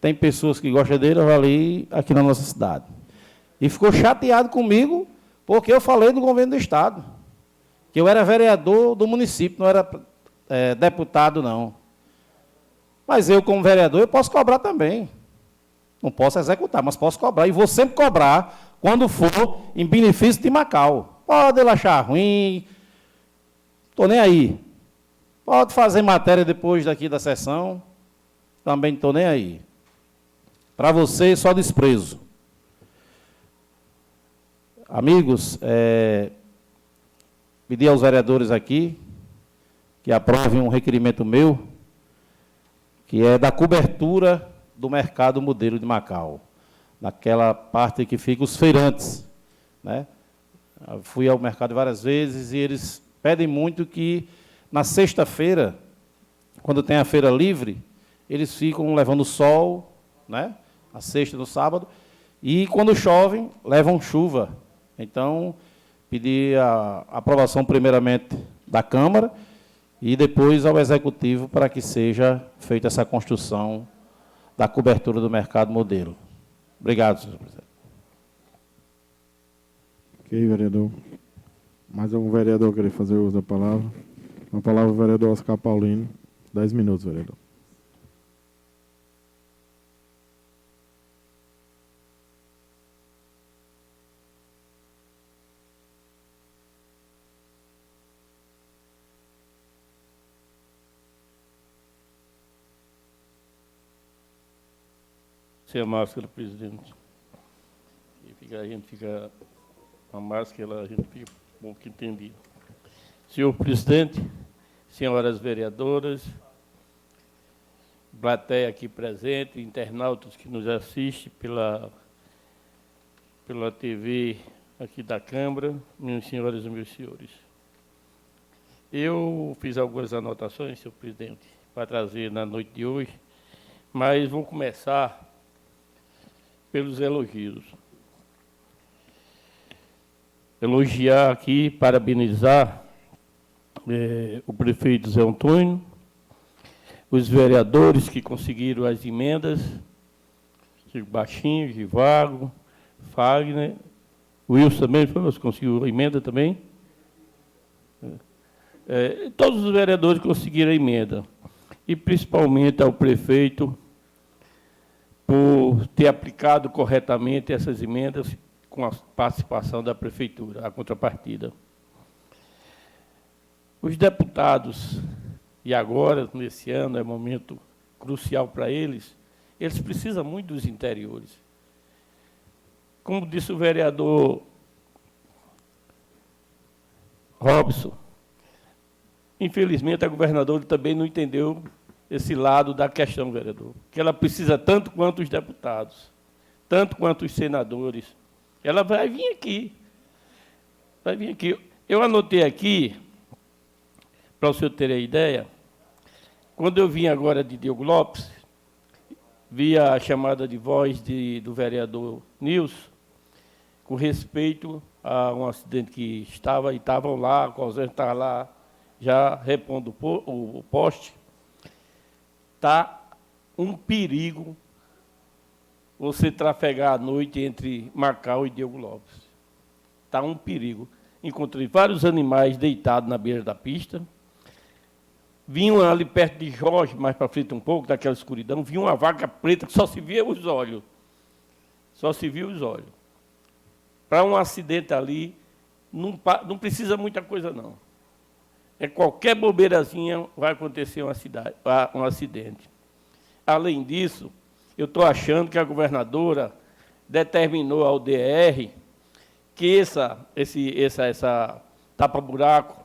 tem pessoas que gostam dele, eu ali aqui na nossa cidade. E ficou chateado comigo porque eu falei do governo do Estado, que eu era vereador do município, não era deputado, não. Mas eu, como vereador, eu posso cobrar também. Não posso executar, mas posso cobrar. E vou sempre cobrar quando for em benefício de Macau. Pode ele achar ruim, estou nem aí. Pode fazer matéria depois daqui da sessão, também não estou nem aí. Para você, só desprezo. Amigos, pedi aos vereadores aqui que aprovem um requerimento meu, que é da cobertura do mercado modelo de Macau, naquela parte que fica os feirantes, né? Eu fui ao mercado várias vezes e eles pedem muito que, na sexta-feira, quando tem a feira livre, eles ficam levando sol, né? A sexta do sábado, e quando chovem, levam chuva. Então, pedi a aprovação primeiramente da Câmara e depois ao Executivo para que seja feita essa construção da cobertura do mercado modelo. Obrigado, senhor presidente. Ok, vereador. Mais algum vereador querer fazer uso da palavra? Com a palavra o vereador Oscar Paulino. 10 minutos, vereador. Sem a máscara, presidente. A gente fica com a máscara, a gente fica um pouco entendido. Senhor presidente, senhoras vereadoras, plateia aqui presente, internautas que nos assistem pela TV aqui da Câmara, minhas senhoras e meus senhores. Eu fiz algumas anotações, senhor presidente, para trazer na noite de hoje, mas vou começar pelos elogios. Elogiar aqui, parabenizar o prefeito Zé Antônio, os vereadores que conseguiram as emendas, Chico Baixinho, Givago, Fagner, Wilson também conseguiu a emenda também. Todos os vereadores conseguiram a emenda. E principalmente ao prefeito por ter aplicado corretamente essas emendas com a participação da prefeitura, a contrapartida. Os deputados, e agora, nesse ano, é um momento crucial para eles precisam muito dos interiores. Como disse o vereador Robson, infelizmente a governadora também não entendeu esse lado da questão, vereador, que ela precisa tanto quanto os deputados, tanto quanto os senadores. Ela vai vir aqui. Vai vir aqui. Eu anotei aqui, para o senhor ter a ideia, quando eu vim agora de Diogo Lopes, vi a chamada de voz do vereador Nilson, com respeito a um acidente que estavam lá, o Cosé estava lá, já repondo o poste. Está um perigo você trafegar à noite entre Macau e Diogo Lopes. Está um perigo. Encontrei vários animais deitados na beira da pista. Vinham ali perto de Jorge, mais para frente um pouco, daquela escuridão, vinha uma vaca preta que só se via os olhos. Só se via os olhos. Para um acidente ali, não precisa muita coisa, não. Qualquer bobeirazinha vai acontecer um acidente. Além disso, eu estou achando que a governadora determinou ao DR que essa tapa-buraco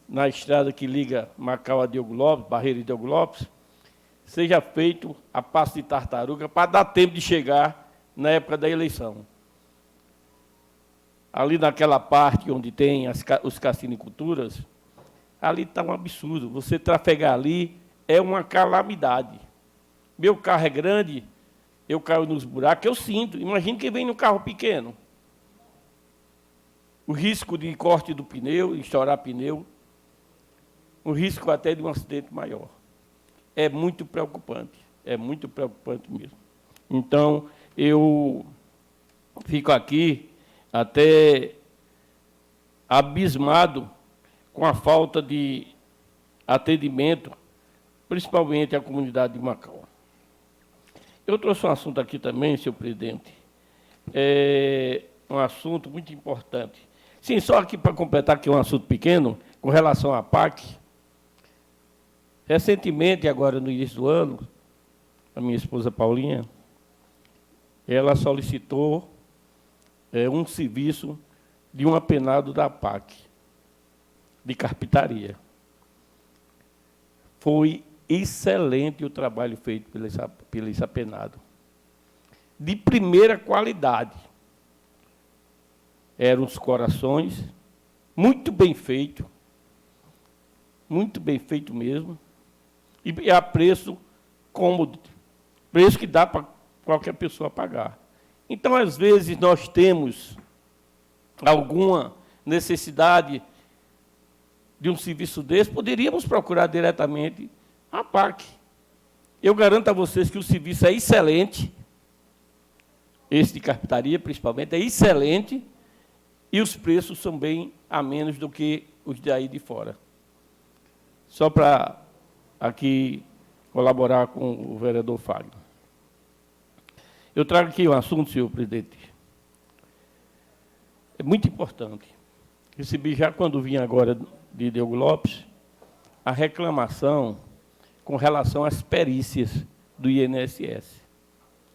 na estrada que liga Macau a Diogo Lopes, Barreira e Diogo Lopes, seja feito a passo de tartaruga para dar tempo de chegar na época da eleição. Ali naquela parte onde tem os cassiniculturas, ali está um absurdo. Você trafegar ali é uma calamidade. Meu carro é grande, eu caio nos buracos, eu sinto. Imagina quem vem no carro pequeno. O risco de corte do pneu, estourar pneu, o risco até de um acidente maior. É muito preocupante mesmo. Então, eu fico aqui até abismado com a falta de atendimento, principalmente à comunidade de Macau. Eu trouxe um assunto aqui também, senhor presidente, um assunto muito importante. Sim, só aqui para completar, que é um assunto pequeno, com relação à PAC. Recentemente, agora no início do ano, a minha esposa Paulinha, ela solicitou um serviço de um apenado da PAC, de carpintaria. Foi excelente o trabalho feito pelo esse apenado. De primeira qualidade. Eram os corações, muito bem feito mesmo, e a preço cômodo, preço que dá para qualquer pessoa pagar. Então, às vezes, nós temos alguma necessidade de um serviço desse, poderíamos procurar diretamente a PAC. Eu garanto a vocês que o serviço é excelente, esse de carpintaria, principalmente, é excelente, e os preços são bem a menos do que os daí de fora. Só para aqui colaborar com o vereador Fagner. Eu trago aqui um assunto, senhor presidente. É muito importante. Recebi já, quando vim agora de Diogo Lopes, a reclamação com relação às perícias do INSS.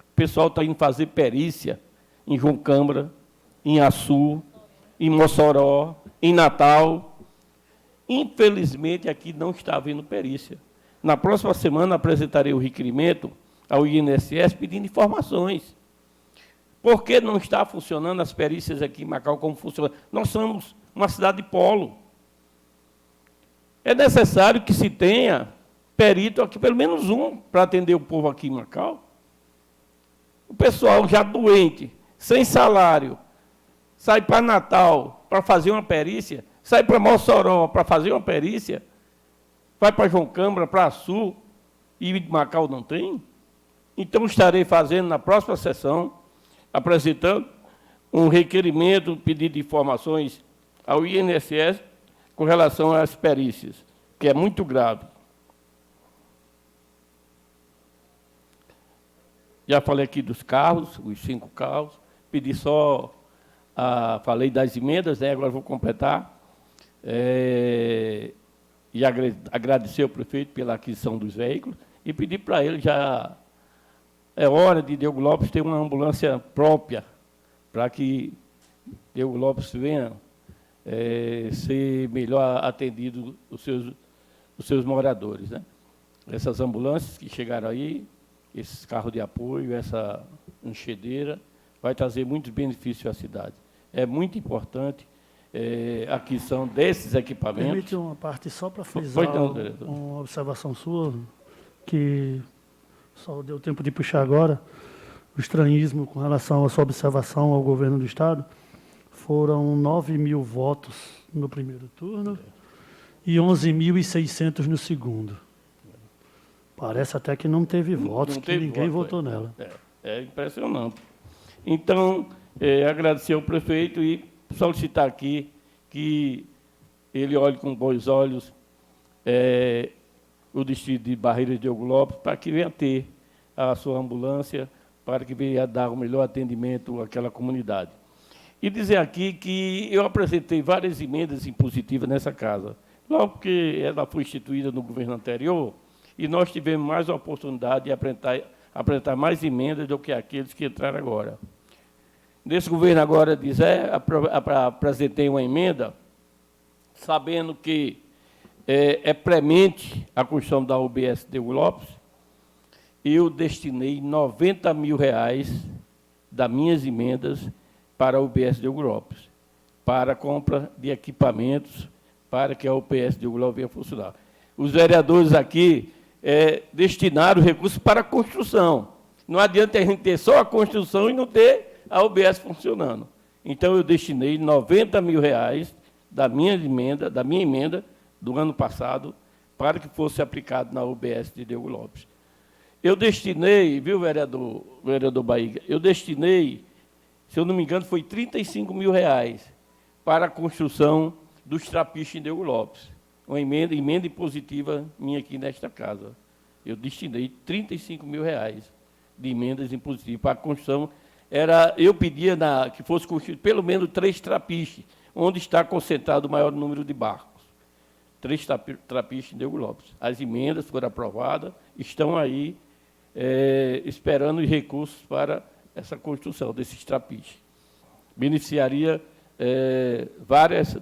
O pessoal está indo fazer perícia em João Câmara, em Açu, em Mossoró, em Natal. Infelizmente, aqui não está havendo perícia. Na próxima semana, apresentarei o requerimento ao INSS pedindo informações. Por que não está funcionando as perícias aqui em Macau como funciona? Nós somos uma cidade de polo. É necessário que se tenha perito aqui, pelo menos um, para atender o povo aqui em Macau. O pessoal já doente, sem salário, sai para Natal para fazer uma perícia, sai para Mossoró para fazer uma perícia, vai para João Câmara, para Açu, e Macau não tem? Então, estarei fazendo na próxima sessão, apresentando um requerimento, pedido de informações ao INSS com relação às perícias, que é muito grave. Já falei aqui dos carros, os 5 carros, pedi só, falei das emendas, né, agora vou completar, e agradecer ao prefeito pela aquisição dos veículos, e pedir para ele já, é hora de Diogo Lopes ter uma ambulância própria, para que Diogo Lopes venha ser melhor atendido os seus moradores, né? Essas ambulâncias que chegaram aí, esses carros de apoio, essa enxadeira, vai trazer muitos benefícios à cidade. É muito importante a aquisição desses equipamentos. Permite uma parte só para frisar uma observação sua, que só deu tempo de puxar agora, o estranhismo com relação à sua observação ao governo do Estado. Foram 9.000 votos no primeiro turno e 11.600 no segundo. Parece até que não teve votos, que ninguém votou nela. É impressionante. Então, agradecer ao prefeito e solicitar aqui que ele olhe com bons olhos o distrito de Barreiras de Diogo Lopes, para que venha ter a sua ambulância, para que venha dar o melhor atendimento àquela comunidade. E dizer aqui que eu apresentei várias emendas impositivas nessa casa. Logo que ela foi instituída no governo anterior, e nós tivemos mais a oportunidade de apresentar mais emendas do que aqueles que entraram agora. Nesse governo agora, apresentei uma emenda, sabendo que é premente a construção da UBS Diogo Lopes, eu destinei R$90 mil das minhas emendas para a UBS Diogo Lopes, para a compra de equipamentos, para que a UBS Diogo Lopes venha funcionar. Os vereadores aqui destinaram recursos para a construção. Não adianta a gente ter só a construção e não ter a UBS funcionando. Então, eu destinei R$90 mil da minha emenda do ano passado para que fosse aplicado na UBS de Diogo Lopes. Eu destinei, viu, vereador Bahia, eu destinei, se eu não me engano, foi R$35 mil para a construção dos trapiches em Diogo Lopes. Uma emenda impositiva minha aqui nesta casa. Eu destinei R$35 mil de emendas impositivas para a construção. Eu pedia que fosse construído pelo menos 3 trapiches, onde está concentrado o maior número de barcos. 3 trapiches em Diogo Lopes. As emendas foram aprovadas, estão aí esperando os recursos para essa construção desses trapiches. Beneficiaria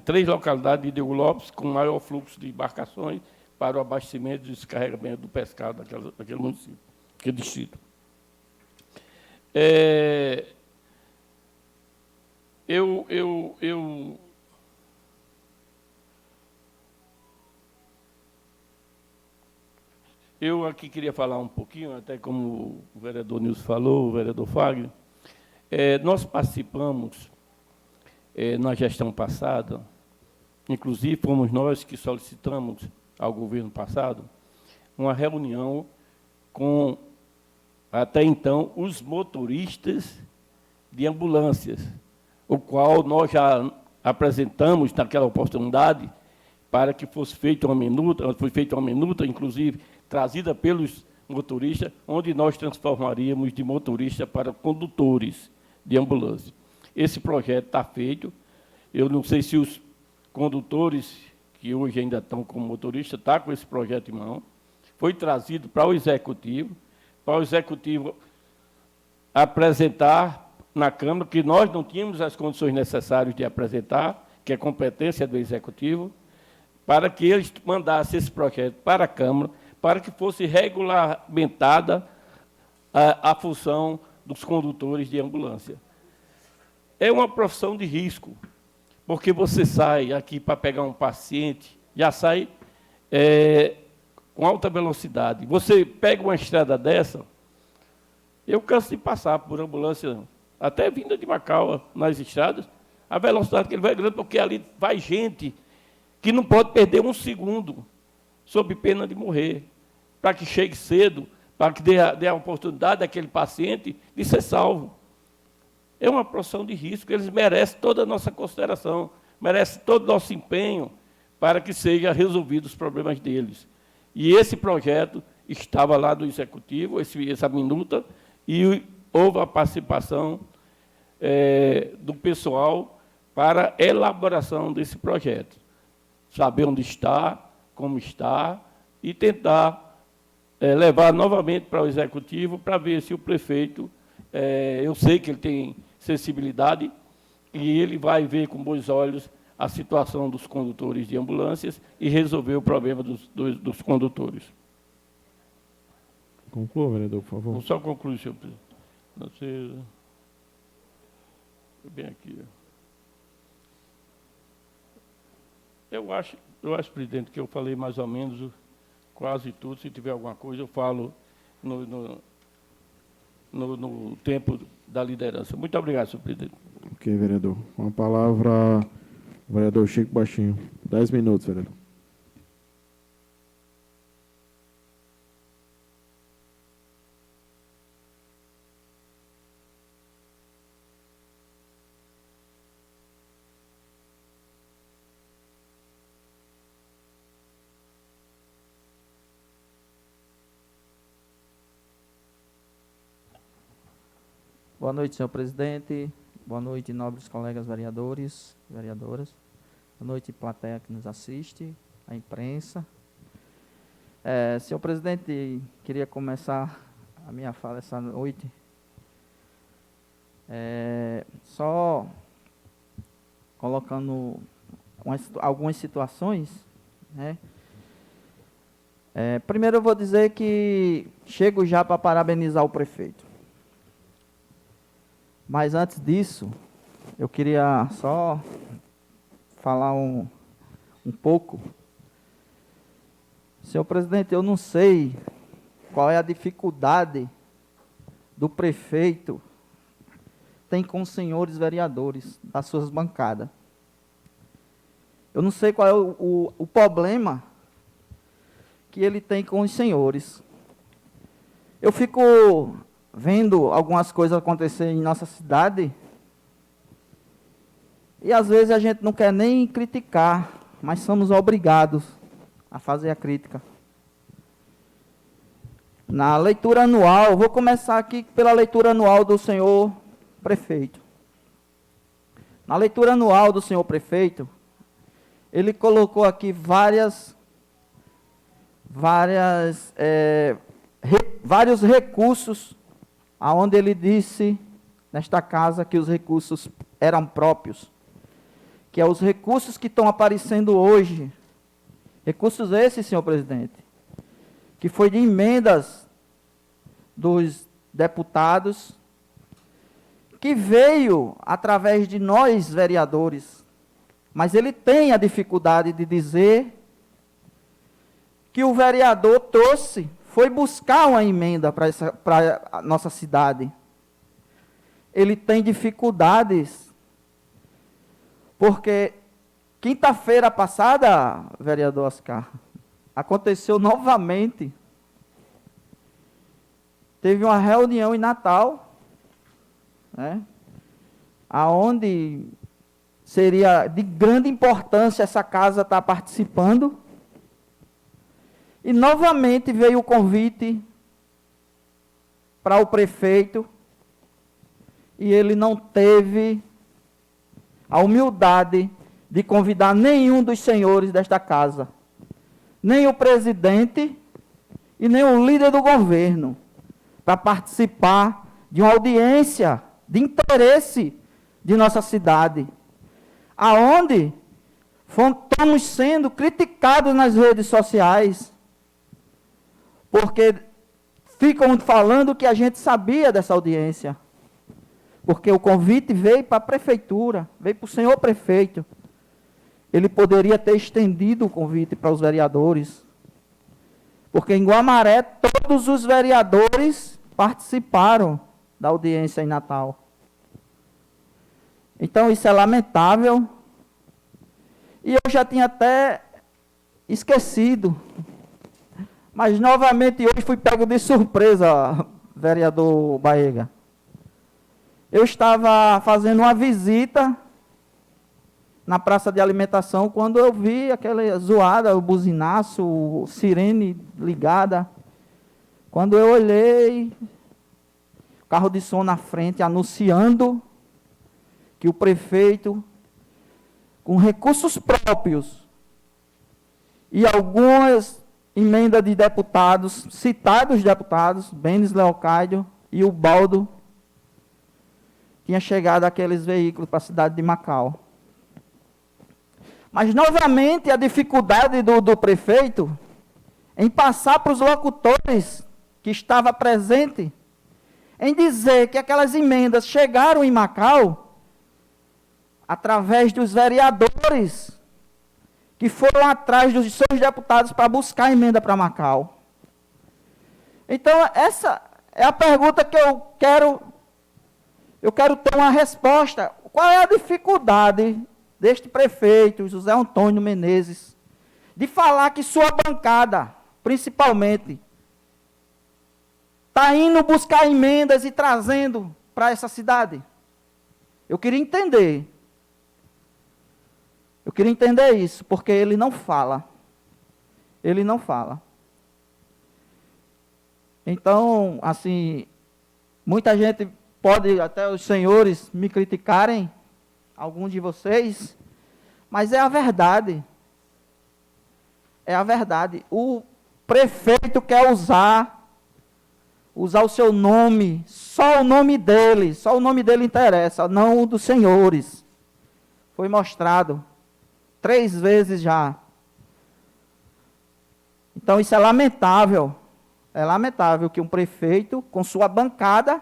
3 localidades de Diogo Lopes com maior fluxo de embarcações para o abastecimento e descarregamento do pescado daquele município, daquele distrito. Eu aqui queria falar um pouquinho, até como o vereador Nilson falou, o vereador Fagner. Nós participamos, na gestão passada, inclusive fomos nós que solicitamos ao governo passado, uma reunião com, até então, os motoristas de ambulâncias, o qual nós já apresentamos naquela oportunidade para que fosse feita uma minuta, foi feita uma minuta, inclusive, trazida pelos motoristas, onde nós transformaríamos de motorista para condutores de ambulância. Esse projeto está feito. Eu não sei se os condutores, que hoje ainda estão como motorista, estão com esse projeto em mão. Foi trazido para o Executivo apresentar na Câmara, que nós não tínhamos as condições necessárias de apresentar, que é competência do Executivo, para que eles mandassem esse projeto para a Câmara, para que fosse regulamentada a função dos condutores de ambulância. É uma profissão de risco, porque você sai aqui para pegar um paciente, já sai com alta velocidade. Você pega uma estrada dessa, eu canso de passar por ambulância, até vinda de Macau, nas estradas, a velocidade que ele vai é grande, porque ali vai gente que não pode perder um segundo, sob pena de morrer, para que chegue cedo, para que dê a oportunidade daquele paciente de ser salvo. É uma profissão de risco, eles merecem toda a nossa consideração, merecem todo o nosso empenho para que sejam resolvidos os problemas deles. E esse projeto estava lá do Executivo, essa minuta, e houve a participação do pessoal para a elaboração desse projeto. Saber onde está, como está, e tentar levar novamente para o Executivo para ver se o prefeito, eu sei que ele tem sensibilidade, e ele vai ver com bons olhos a situação dos condutores de ambulâncias e resolver o problema dos condutores. Conclua, vereador, por favor. Vou só concluir, senhor presidente. Você... Bem aqui. Eu acho, presidente, que eu falei mais ou menos quase tudo. Se tiver alguma coisa, eu falo no tempo da liderança. Muito obrigado, senhor presidente. Ok, vereador. Com a palavra, o vereador Chico Baixinho. 10 minutos, vereador. Boa noite, senhor presidente. Boa noite, nobres colegas vereadores e vereadoras. Boa noite, plateia que nos assiste, a imprensa. Senhor presidente, queria começar a minha fala essa noite só colocando algumas situações, né? Primeiro eu vou dizer que chego já para parabenizar o prefeito. Mas antes disso, eu queria só falar um pouco. Senhor presidente, eu não sei qual é a dificuldade do prefeito tem com os senhores vereadores das suas bancadas. Eu não sei qual é o problema que ele tem com os senhores. Eu fico vendo algumas coisas acontecer em nossa cidade, e às vezes a gente não quer nem criticar, mas somos obrigados a fazer a crítica. Na leitura anual, vou começar aqui pela leitura anual do senhor prefeito. Na leitura anual do senhor prefeito, ele colocou aqui vários recursos, aonde ele disse, nesta casa, que os recursos eram próprios, que é os recursos que estão aparecendo hoje, recursos esses, senhor presidente, que foi de emendas dos deputados, que veio através de nós, vereadores, mas ele tem a dificuldade de dizer que o vereador trouxe, foi buscar uma emenda para a nossa cidade. Ele tem dificuldades, porque quinta-feira passada, vereador Oscar, aconteceu novamente, teve uma reunião em Natal, né, aonde seria de grande importância essa casa estar participando, e novamente veio o convite para o prefeito, e ele não teve a humildade de convidar nenhum dos senhores desta casa, nem o presidente e nem o líder do governo, para participar de uma audiência de interesse de nossa cidade, aonde estamos sendo criticados nas redes sociais, porque ficam falando que a gente sabia dessa audiência, porque o convite veio para a prefeitura, veio para o senhor prefeito. Ele poderia ter estendido o convite para os vereadores, porque em Guamaré todos os vereadores participaram da audiência em Natal. Então isso é lamentável, e eu já tinha até esquecido, mas novamente hoje fui pego de surpresa, vereador Baega. Eu estava fazendo uma visita na praça de alimentação, quando eu vi aquela zoada, o buzinaço, sirene ligada. Quando eu olhei, carro de som na frente, anunciando que o prefeito, com recursos próprios e algumas emendas de deputados, citados deputados, Benes Leocádio e o Baldo, tinha chegado aqueles veículos para a cidade de Macau. Mas, novamente, a dificuldade do prefeito em passar para os locutores que estava presente, em dizer que aquelas emendas chegaram em Macau através dos vereadores que foram atrás dos seus deputados para buscar emenda para Macau. Então, essa é a pergunta que eu quero ter uma resposta. Qual é a dificuldade deste prefeito, José Antônio Menezes, de falar que sua bancada, principalmente, está indo buscar emendas e trazendo para essa cidade? Eu queria entender. Eu queria entender isso, porque ele não fala. Ele não fala. Então, assim, muita gente pode, até os senhores, me criticarem, alguns de vocês, mas é a verdade. É a verdade. O prefeito quer usar o seu nome, só o nome dele interessa, não o dos senhores. Foi mostrado 3 vezes já. Então isso é lamentável. É lamentável que um prefeito, com sua bancada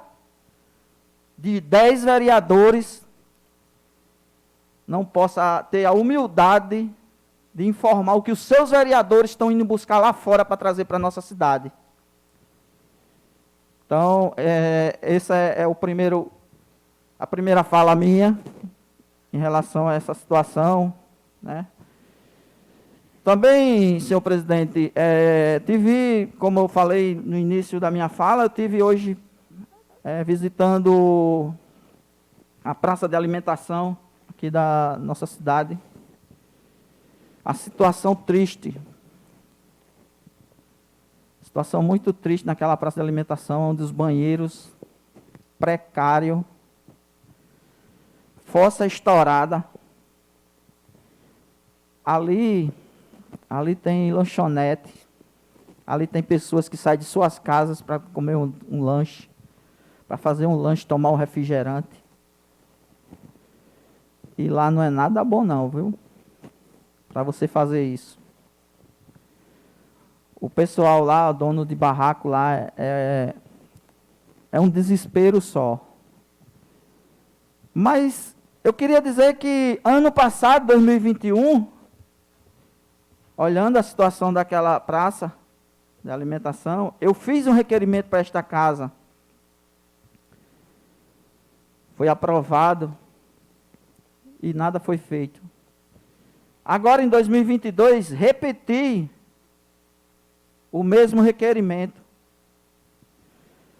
de 10 vereadores, não possa ter a humildade de informar o que os seus vereadores estão indo buscar lá fora para trazer para a nossa cidade. Então, essa é a primeira fala minha em relação a essa situação, né? Também, senhor presidente, como eu falei no início da minha fala, eu tive hoje visitando a praça de alimentação aqui da nossa cidade. A situação triste. Situação muito triste naquela praça de alimentação, onde os banheiros precários, fossa estourada. Ali tem lanchonete, ali tem pessoas que saem de suas casas para comer um lanche, para fazer um lanche, tomar um refrigerante. E lá não é nada bom não, viu? Para você fazer isso. O pessoal lá, o dono de barraco lá, é um desespero só. Mas eu queria dizer que ano passado, 2021, olhando a situação daquela praça de alimentação, eu fiz um requerimento para esta casa. Foi aprovado e nada foi feito. Agora, em 2022, repeti o mesmo requerimento,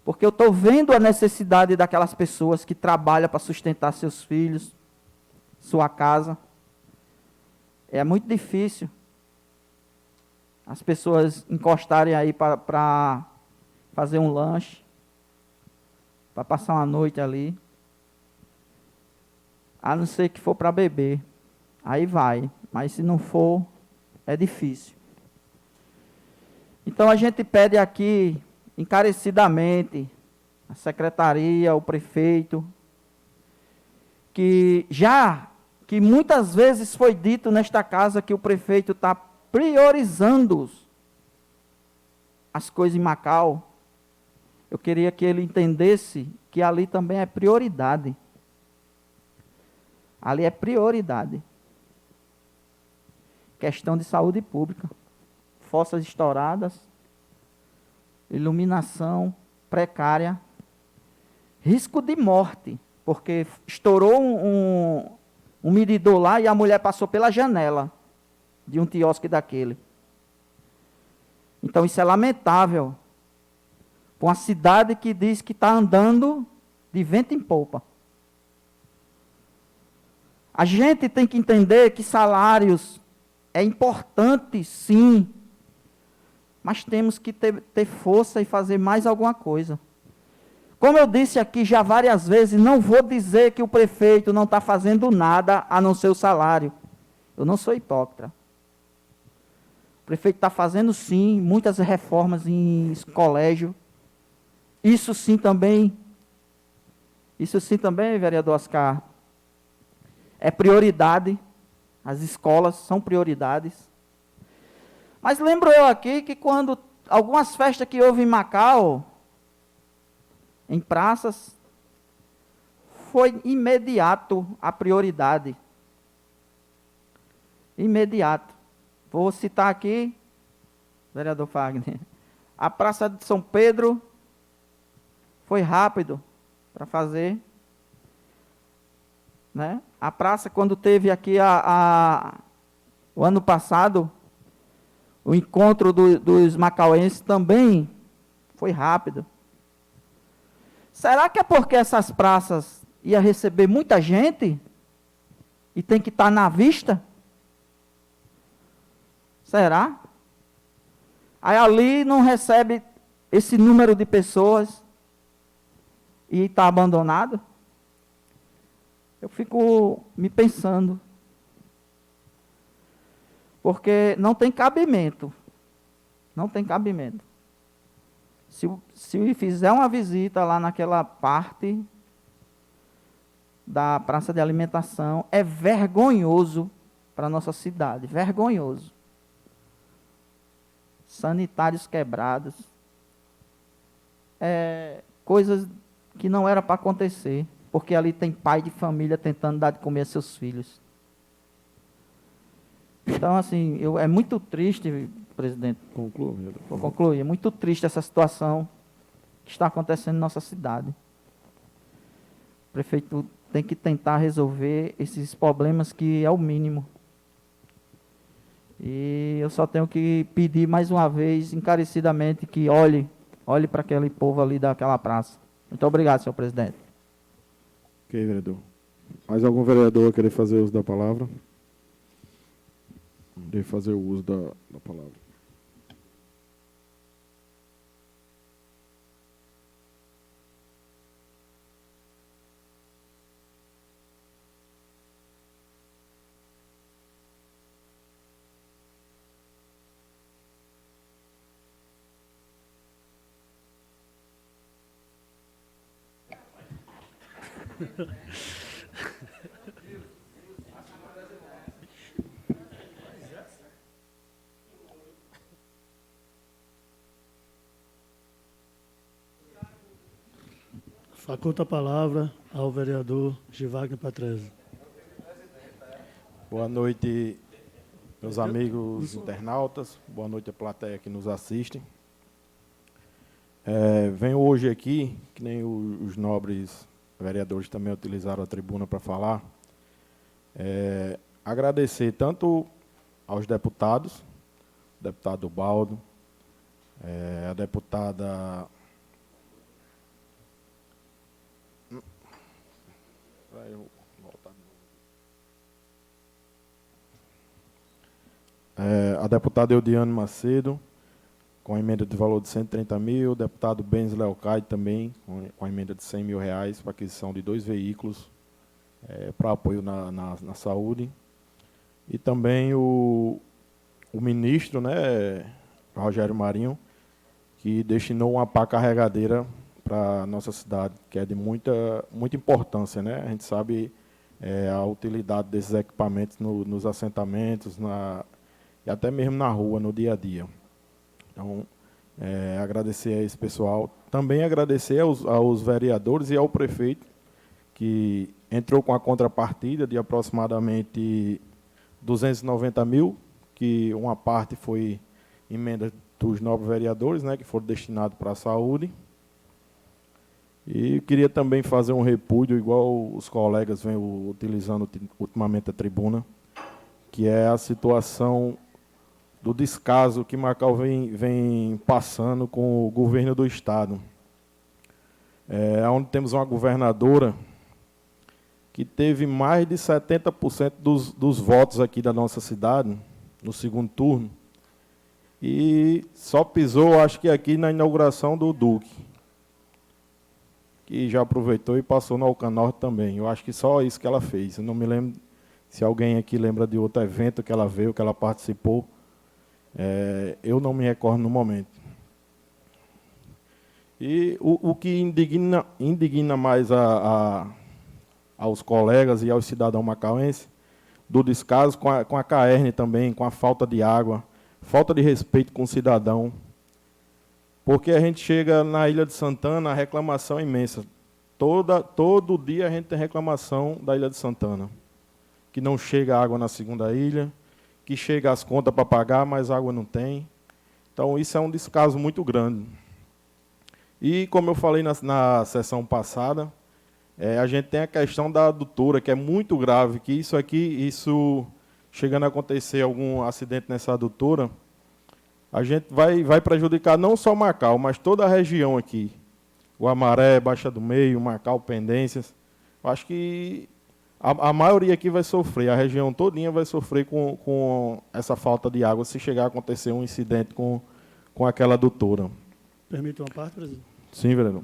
porque eu estou vendo a necessidade daquelas pessoas que trabalham para sustentar seus filhos, sua casa. É muito difícil as pessoas encostarem aí para fazer um lanche, para passar uma noite ali, a não ser que for para beber. Aí vai, mas se não for, é difícil. Então a gente pede aqui, encarecidamente, a secretaria, o prefeito, que muitas vezes foi dito nesta casa que o prefeito está priorizando as coisas em Macau, eu queria que ele entendesse que ali também é prioridade. Ali é prioridade. Questão de saúde pública. Fossas estouradas, iluminação precária, risco de morte, porque estourou um medidor lá e a mulher passou pela janela de um quiosque daquele. Então isso é lamentável. Para uma cidade que diz que está andando de vento em popa. A gente tem que entender que salários é importante, sim, mas temos que ter força e fazer mais alguma coisa. Como eu disse aqui já várias vezes, não vou dizer que o prefeito não está fazendo nada a não ser o salário. Eu não sou hipócrita. O prefeito está fazendo, sim, muitas reformas em colégio. Isso sim também, vereador Oscar, é prioridade. As escolas são prioridades. Mas lembro eu aqui que quando algumas festas que houve em Macau, em praças, foi imediato a prioridade. Imediato. Vou citar aqui, vereador Fagner, a Praça de São Pedro foi rápido para fazer. Né? A praça, quando teve aqui o ano passado, o encontro dos macauenses também foi rápido. Será que é porque essas praças iam receber muita gente e tem que estar na vista? Será? Aí ali não recebe esse número de pessoas e está abandonado? Eu fico me pensando. Porque não tem cabimento. Não tem cabimento. Se fizer uma visita lá naquela parte da praça de alimentação, é vergonhoso para a nossa cidade. Vergonhoso. Sanitários quebrados. Coisas que não era para acontecer. Porque ali tem pai de família tentando dar de comer a seus filhos. Então, assim, é muito triste, presidente. Conclua. Vou concluir. É muito triste essa situação que está acontecendo em nossa cidade. O prefeito tem que tentar resolver esses problemas que é o mínimo. E eu só tenho que pedir mais uma vez, encarecidamente, que olhe para aquele povo ali daquela praça. Muito obrigado, senhor presidente. Ok, vereador. Mais algum vereador querer fazer uso da palavra? Deve fazer o uso da palavra. Faculta a palavra ao vereador Givagner Patrese. Boa noite, meus amigos internautas. Boa noite à plateia que nos assiste. Venho hoje aqui, que nem os nobres vereadores também utilizaram a tribuna para falar, agradecer tanto aos deputados, o deputado Baldo, a deputada... a deputada Eudiane Macedo, com a emenda de valor de 130 mil, o deputado Benz Leocádio também, com a emenda de 100 mil reais para aquisição de 2 veículos para apoio na saúde. E também o ministro, né, Rogério Marinho, que destinou uma pá carregadeira para a nossa cidade, que é de muita importância, né? A gente sabe a utilidade desses equipamentos nos assentamentos e até mesmo na rua, no dia a dia. Então, agradecer a esse pessoal. Também agradecer aos vereadores e ao prefeito, que entrou com a contrapartida de aproximadamente 290 mil, que uma parte foi emenda dos novos vereadores, né, que foram destinados para a saúde. E queria também fazer um repúdio, igual os colegas vêm utilizando ultimamente a tribuna, que é a situação do descaso que Macau vem passando com o governo do Estado. Onde temos uma governadora que teve mais de 70% dos votos aqui da nossa cidade, no segundo turno, e só pisou, acho que aqui na inauguração do Duque, que já aproveitou e passou no Alcanorte também. Eu acho que só isso que ela fez. Eu não me lembro se alguém aqui lembra de outro evento que ela veio, que ela participou. Eu não me recordo no momento. E o que indigna mais aos colegas e aos cidadãos macauenses, do descaso com a CAERN também, com a falta de água, falta de respeito com o cidadão. Porque a gente chega na Ilha de Santana, a reclamação é imensa. Todo dia a gente tem reclamação da Ilha de Santana. Que não chega água na segunda ilha, que chega as contas para pagar, mas água não tem. Então, isso é um descaso muito grande. E, como eu falei na sessão passada, a gente tem a questão da adutora, que é muito grave, que isso chegando a acontecer algum acidente nessa adutora, a gente vai prejudicar não só Macau, mas toda a região aqui. O Amaré, Baixa do Meio, Macau, Pendências. Acho que a maioria aqui vai sofrer, a região todinha vai sofrer com essa falta de água, se chegar a acontecer um incidente com aquela adutora. Permite uma parte, presidente? Sim, vereador.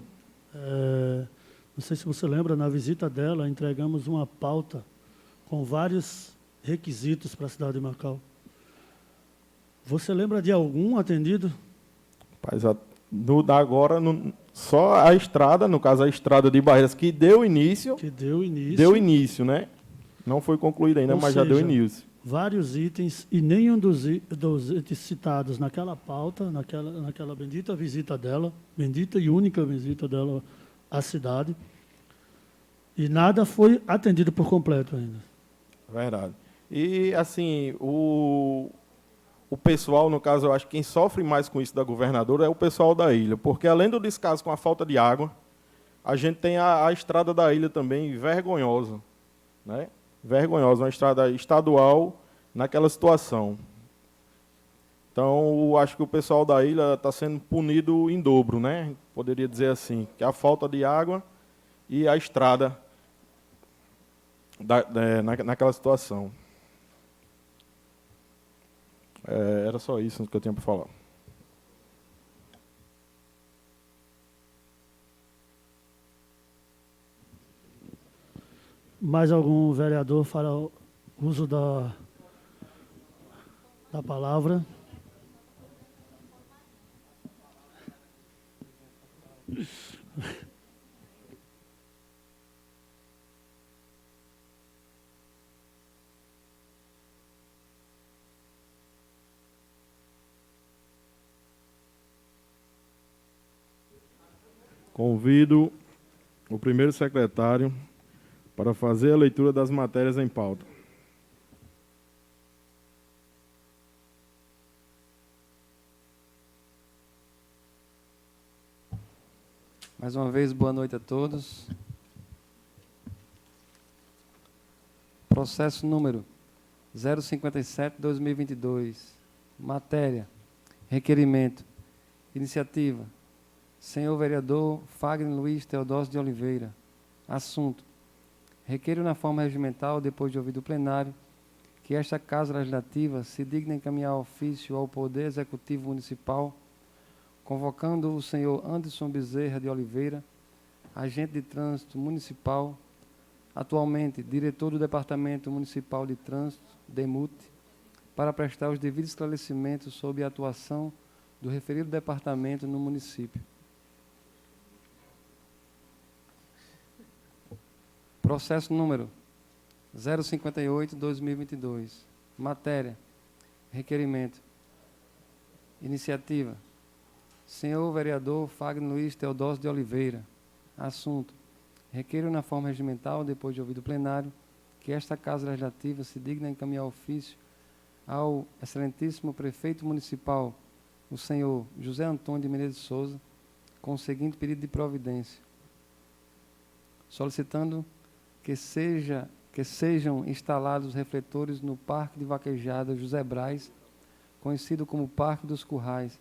Não sei se você lembra, na visita dela, entregamos uma pauta com vários requisitos para a cidade de Macau. Você lembra de algum atendido? Mas agora, só a estrada, no caso a estrada de Barreiras, que deu início. Deu início, né? Não foi concluída ainda, mas já deu início. Vários itens, e nenhum dos itens citados naquela pauta, naquela bendita visita dela, bendita e única visita dela à cidade, e nada foi atendido por completo ainda. Verdade. E, assim, o pessoal, no caso, eu acho que quem sofre mais com isso da governadora é o pessoal da ilha, porque além do descaso com a falta de água, a gente tem a estrada da ilha também vergonhosa, né? Vergonhosa, uma estrada estadual naquela situação. Então, eu acho que o pessoal da ilha está sendo punido em dobro, né? Poderia dizer assim, que a falta de água e a estrada naquela situação. Era só isso que eu tinha para falar. Mais algum vereador fará uso da palavra? Convido o primeiro secretário para fazer a leitura das matérias em pauta. Mais uma vez, boa noite a todos. Processo número 057/2022. Matéria: requerimento. Iniciativa: senhor vereador Fagner Luiz Teodósio de Oliveira. Assunto: requeiro na forma regimental, depois de ouvido o plenário, que esta Casa Legislativa se digna encaminhar ofício ao Poder Executivo Municipal, convocando o senhor Anderson Bezerra de Oliveira, agente de trânsito municipal, atualmente diretor do Departamento Municipal de Trânsito, DEMUT, para prestar os devidos esclarecimentos sobre a atuação do referido departamento no município. Processo número 058/2022. Matéria: requerimento. Iniciativa: senhor vereador Fagner Luiz Teodósio de Oliveira. Assunto: requeiro na forma regimental, depois de ouvido o plenário, que esta Casa Legislativa se digna a encaminhar ofício ao excelentíssimo prefeito municipal, o senhor José Antônio de Menezes Souza, com o seguinte pedido de providência: solicitando que sejam instalados refletores no Parque de Vaquejada José Braz, conhecido como Parque dos Currais,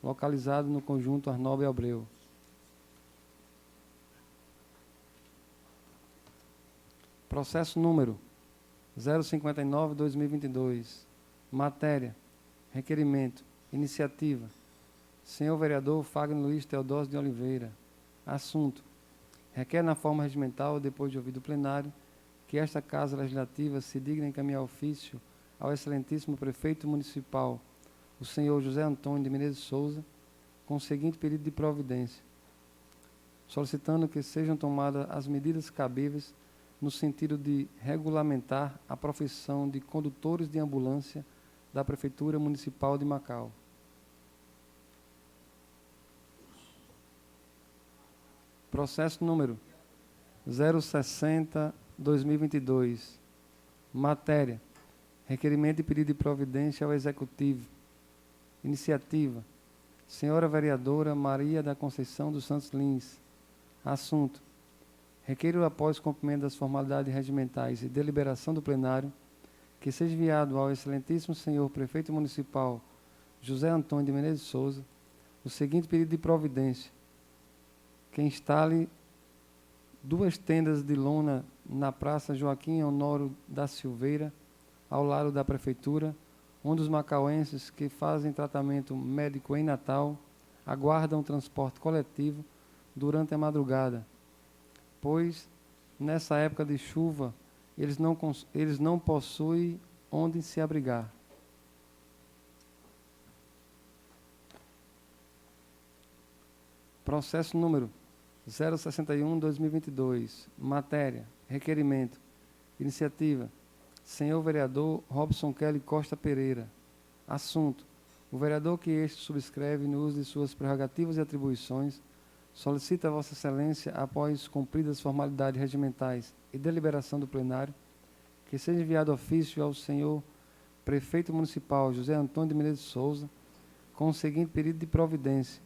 localizado no conjunto Arnaldo e Abreu. Processo número 059/2022. Matéria: requerimento. Iniciativa: senhor vereador Fagner Luiz Teodósio de Oliveira. Assunto: requer na forma regimental, depois de ouvido o plenário, que esta Casa Legislativa se digna a encaminhar ofício ao excelentíssimo prefeito municipal, o senhor José Antônio de Menezes Souza, com o seguinte pedido de providência: solicitando que sejam tomadas as medidas cabíveis no sentido de regulamentar a profissão de condutores de ambulância da Prefeitura Municipal de Macau. Processo número 060/2022. Matéria: requerimento e pedido de providência ao Executivo. Iniciativa: senhora vereadora Maria da Conceição dos Santos Lins. Assunto: requeiro, após cumprimento das formalidades regimentais e deliberação do plenário, que seja enviado ao excelentíssimo senhor prefeito municipal José Antônio de Menezes Souza o seguinte pedido de providência: que instale 2 tendas de lona na Praça Joaquim Honório da Silveira, ao lado da Prefeitura, onde os macauenses que fazem tratamento médico em Natal aguardam transporte coletivo durante a madrugada, pois, nessa época de chuva, eles não possuem onde se abrigar. Processo número 061/2022. Matéria: requerimento. Iniciativa: senhor vereador Robson Kelly Costa Pereira. Assunto: o vereador que este subscreve no uso de suas prerrogativas e atribuições solicita a Vossa Excelência, após cumpridas as formalidades regimentais e deliberação do plenário, que seja enviado ofício ao senhor prefeito municipal José Antônio de Menezes Souza com o seguinte pedido de providência: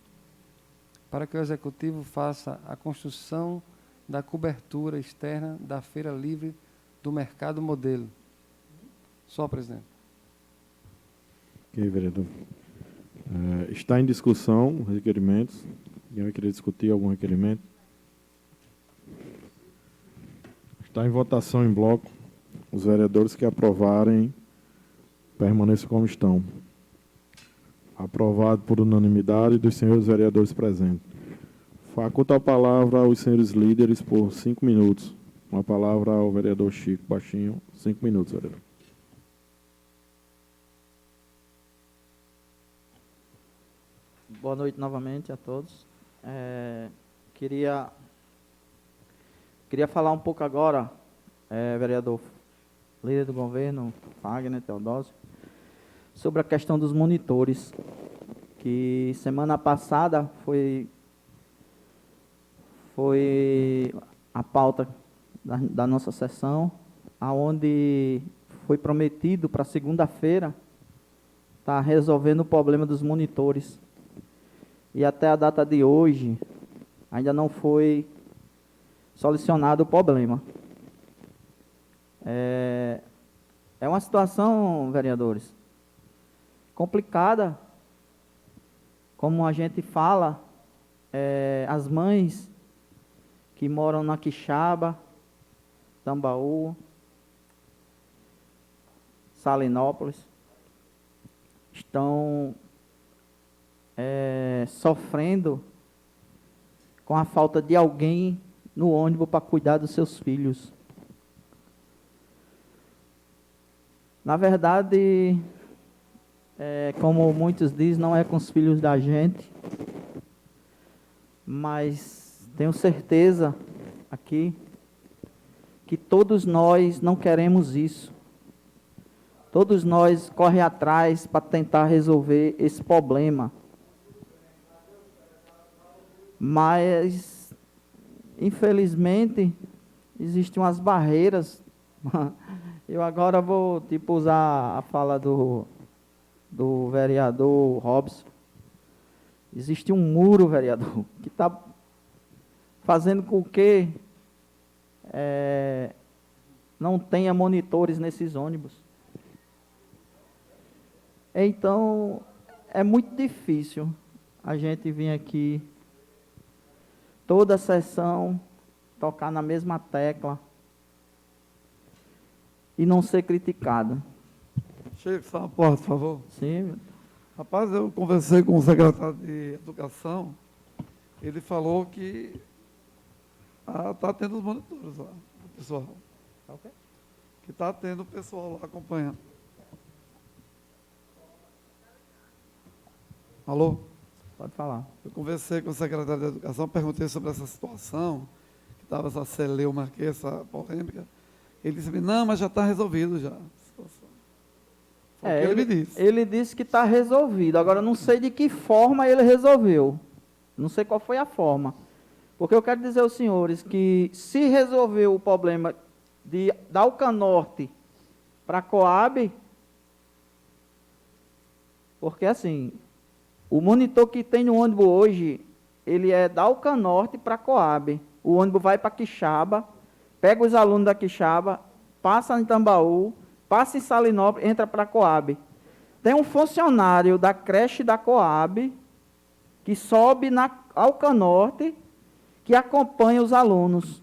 para que o Executivo faça a construção da cobertura externa da Feira Livre do Mercado Modelo. Só, presidente. Ok, vereador. Está em discussão os requerimentos. Alguém vai querer discutir algum requerimento? Está em votação em bloco. Os vereadores que aprovarem permaneçam como estão. Aprovado por unanimidade dos senhores vereadores presentes. Faculto a palavra aos senhores líderes por 5 minutos. Uma palavra ao vereador Chico Baixinho. 5 minutos, vereador. Boa noite novamente a todos. Queria falar um pouco agora, vereador líder do governo, Fagner Teodósio, sobre a questão dos monitores, que semana passada foi a pauta da nossa sessão, aonde foi prometido para segunda-feira estar resolvendo o problema dos monitores. E até a data de hoje ainda não foi solucionado o problema. É uma situação, vereadores, complicada. Como a gente fala, as mães que moram na Quixaba, Tambaú, Salinópolis, estão sofrendo com a falta de alguém no ônibus para cuidar dos seus filhos. Na verdade, como muitos dizem, não é com os filhos da gente, mas tenho certeza aqui que que todos nós não queremos isso. Todos nós correm atrás para tentar resolver esse problema. Mas, infelizmente, existem umas barreiras. Eu agora vou usar a fala do vereador Robson. Existe um muro, vereador, que está fazendo com que não tenha monitores nesses ônibus. Então, é muito difícil a gente vir aqui, toda a sessão, tocar na mesma tecla e não ser criticado. Chega só uma porta, por favor. Sim. Rapaz, eu conversei com o secretário de Educação, ele falou que está tendo os monitores lá, o pessoal. Okay. Que está tendo o pessoal lá acompanhando. Alô? Pode falar. Eu conversei com o secretário de Educação, perguntei sobre essa situação, que estava essa celeuma aqui, essa polêmica. Ele disse, não, mas já está resolvido já. Foi o que ele me disse. Ele disse que está resolvido. Agora, não sei de que forma ele resolveu. Não sei qual foi a forma. Porque eu quero dizer aos senhores que se resolveu o problema da Alcanorte para a Coab, porque assim, o monitor que tem no ônibus hoje, ele é da Alcanorte para a Coab. O ônibus vai para Quixaba, pega os alunos da Quixaba, passa em Tambaú, passa em Salinópolis, entra para a Coab. Tem um funcionário da creche da Coab que sobe na Alcanorte, que acompanha os alunos.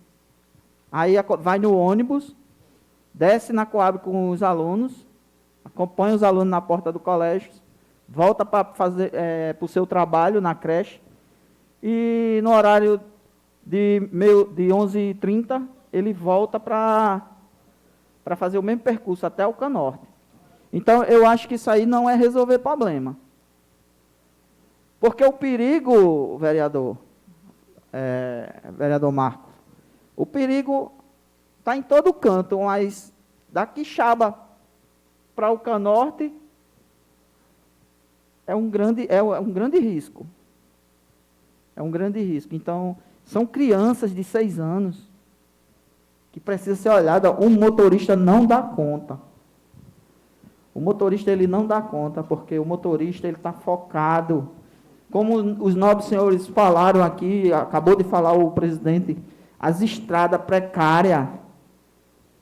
Aí vai no ônibus, desce na Coab com os alunos, acompanha os alunos na porta do colégio, volta para fazer para o seu trabalho na creche, e no horário de 11h30, ele volta para fazer o mesmo percurso até Alcanorte. Então, eu acho que isso aí não é resolver problema. Porque o perigo, vereador Marcos, o perigo está em todo canto, mas da Quixaba para Alcanorte é um grande risco. É um grande risco. Então, são crianças de 6 anos que precisam ser olhadas. Um motorista não dá conta. O motorista ele não dá conta, porque o motorista ele está focado. Como os nobres senhores falaram aqui, acabou de falar o presidente, as estradas precárias,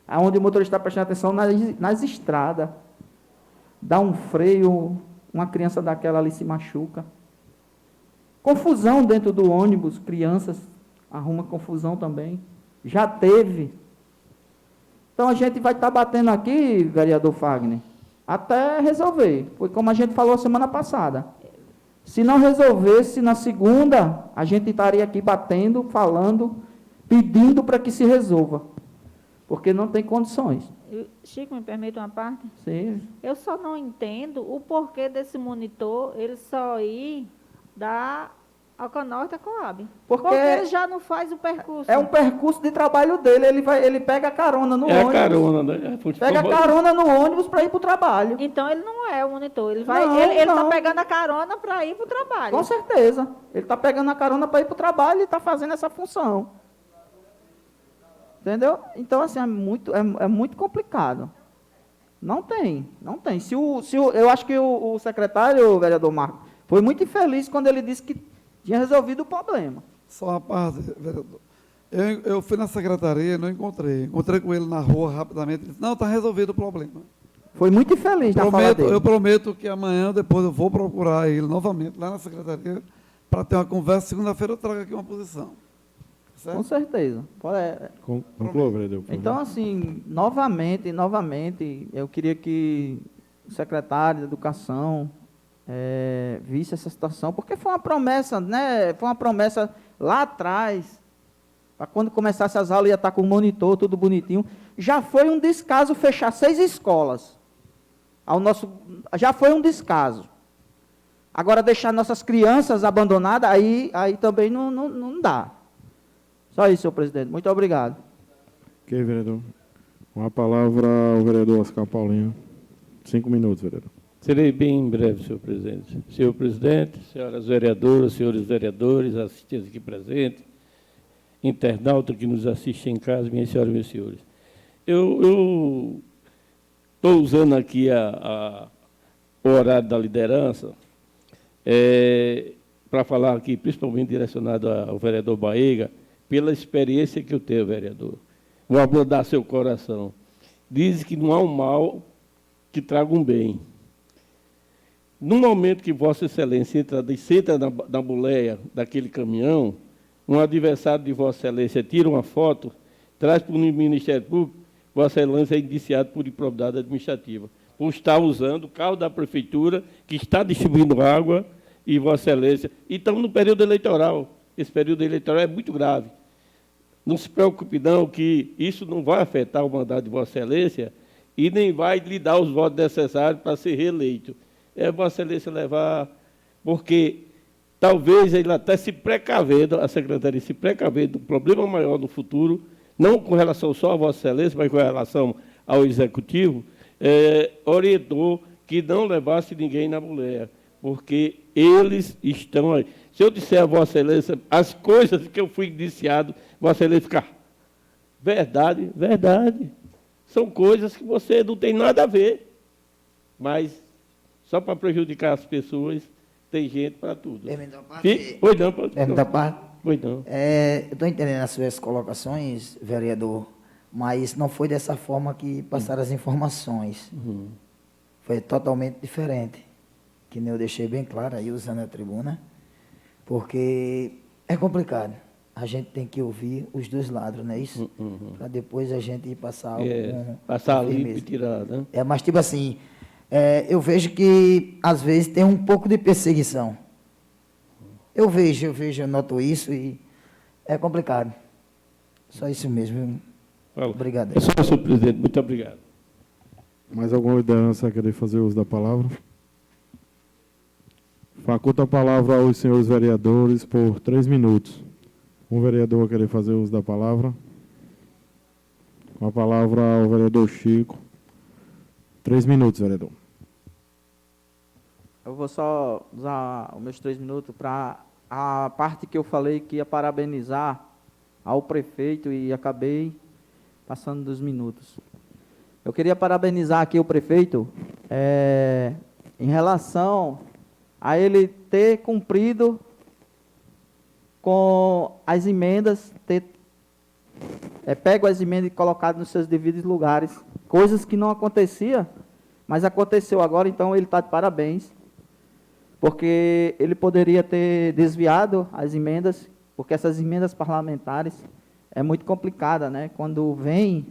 onde o motorista está prestando atenção nas estradas. Dá um freio, uma criança daquela ali se machuca. Confusão dentro do ônibus, crianças arrumam confusão também. Já teve. Então, a gente vai estar batendo aqui, vereador Fagner, até resolver. Foi como a gente falou semana passada. Se não resolvesse, na segunda, a gente estaria aqui batendo, falando, pedindo para que se resolva. Porque não tem condições. Chico, me permite uma parte? Sim. Eu só não entendo o porquê desse monitor ele só ir da Alcanorte a Coab. Porque ele já não faz o percurso. É um percurso de trabalho dele. Ele pega carona no ônibus. Carona, né? Pega carona no ônibus para ir para o trabalho. Então, ele não é o monitor. Ele está pegando a carona para ir para o trabalho. Com certeza. Ele está pegando a carona para ir para o trabalho e está fazendo essa função. Entendeu? Então, assim, é muito complicado. Não tem. Eu acho que o secretário, o vereador Marcos, foi muito infeliz quando ele disse que tinha resolvido o problema. Só uma parte, vereador. Eu fui na secretaria e não encontrei. Encontrei com ele na rua rapidamente. Ele disse, não, está resolvido o problema. Foi muito infeliz na fala dele. Eu prometo que amanhã, depois, eu vou procurar ele novamente lá na secretaria para ter uma conversa. Segunda-feira eu trago aqui uma posição. Certo? Com certeza. Conclua, vereador. Então, assim, novamente, eu queria que o secretário de Educação visse essa situação, porque foi uma promessa, né? Foi uma promessa lá atrás, para quando começasse as aulas ia estar com o monitor, tudo bonitinho. Já foi um descaso fechar 6 escolas. Já foi um descaso. Agora, deixar nossas crianças abandonadas, aí também não dá. Só isso, senhor presidente. Muito obrigado. Ok, vereador. Com a palavra o vereador Oscar Paulino. 5 minutos, vereador. Serei bem breve, senhor presidente. Senhor presidente, senhoras vereadoras, senhores vereadores, assistentes aqui presentes, internauta que nos assiste em casa, minhas senhoras e meus senhores. Eu estou usando aqui o horário da liderança para falar aqui, principalmente direcionado ao vereador Baega, pela experiência que eu tenho, vereador. Vou abordar seu coração. Diz que não há um mal que traga um bem. No momento que Vossa Excelência senta na boleia daquele caminhão, um adversário de Vossa Excelência tira uma foto, traz para o Ministério Público, Vossa Excelência é indiciado por improbidade administrativa, por estar usando o carro da Prefeitura, que está distribuindo água, e Vossa Excelência. E estamos no período eleitoral. Esse período eleitoral é muito grave. Não se preocupe, não, que isso não vai afetar o mandato de Vossa Excelência e nem vai lhe dar os votos necessários para ser reeleito. É Vossa Excelência levar, porque talvez ele até se precavendo, a Secretaria se precavendo do problema maior no futuro, não com relação só a Vossa Excelência, mas com relação ao Executivo, orientou que não levasse ninguém na boleia, porque eles estão aí. Se eu disser a Vossa Excelência as coisas que eu fui indiciado, Vossa Excelência fica, verdade, verdade. São coisas que você não tem nada a ver, mas só para prejudicar as pessoas, tem gente para tudo. Pois não, pode. Pois não. Eu estou entendendo as suas colocações, vereador, mas não foi dessa forma que passaram as informações. Foi totalmente diferente, que nem eu deixei bem claro aí, usando a tribuna, porque é complicado. A gente tem que ouvir os dois lados, não é isso? Para depois a gente passar algo passar limpo e tirar, né? Mas, tipo assim, eu vejo que, às vezes, tem um pouco de perseguição. Eu noto isso e é complicado. Só isso mesmo. Obrigado. É só, senhor presidente. Muito obrigado. Mais alguma liderança querer fazer uso da palavra? Faculta a palavra aos senhores vereadores por 3 minutos. Um vereador querer fazer uso da palavra. Com a palavra ao vereador Chico. 3 minutos, vereador. Eu vou só usar os meus 3 minutos para a parte que eu falei que ia parabenizar ao prefeito e acabei passando dos minutos. Eu queria parabenizar aqui o prefeito em relação a ele ter cumprido com as emendas, ter pego as emendas e colocado nos seus devidos lugares, coisas que não acontecia, mas aconteceu agora, então ele está de parabéns, porque ele poderia ter desviado as emendas, porque essas emendas parlamentares é muito complicada, né? Quando vem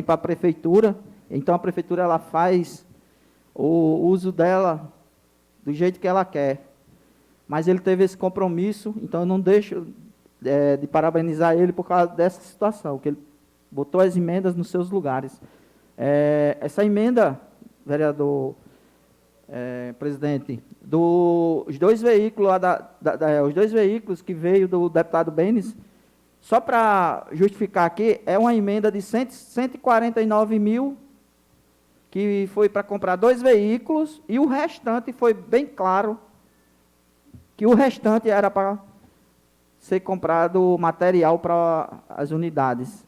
para a prefeitura, então a prefeitura ela faz o uso dela do jeito que ela quer. Mas ele teve esse compromisso, então eu não deixo de parabenizar ele por causa dessa situação, que ele botou as emendas nos seus lugares. Essa emenda, vereador presidente, os 2 veículos, os 2 veículos que veio do deputado Benes, só para justificar aqui, é uma emenda de 149 mil, que foi para comprar 2 veículos, e o restante foi bem claro, que o restante era para ser comprado material para as unidades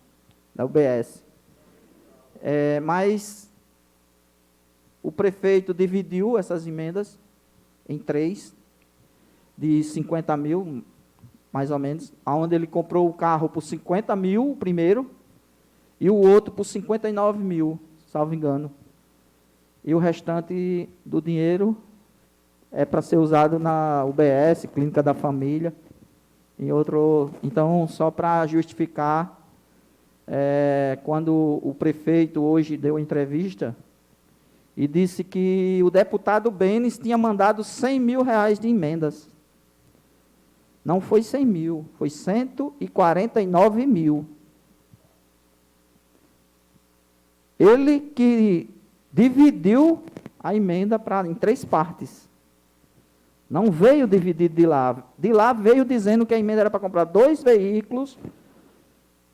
da UBS. Mas o prefeito dividiu essas emendas em 3, de 50 mil, mais ou menos, onde ele comprou o carro por 50 mil, o primeiro, e o outro por 59 mil, salvo engano. E o restante do dinheiro é para ser usado na UBS, Clínica da Família, em outro. Então, só para justificar, quando o prefeito hoje deu entrevista e disse que o deputado Benes tinha mandado 100 mil reais de emendas. Não foi 100 mil, foi 149 mil. Ele que dividiu a emenda em 3 partes. Não veio dividido de lá. De lá veio dizendo que a emenda era para comprar 2 veículos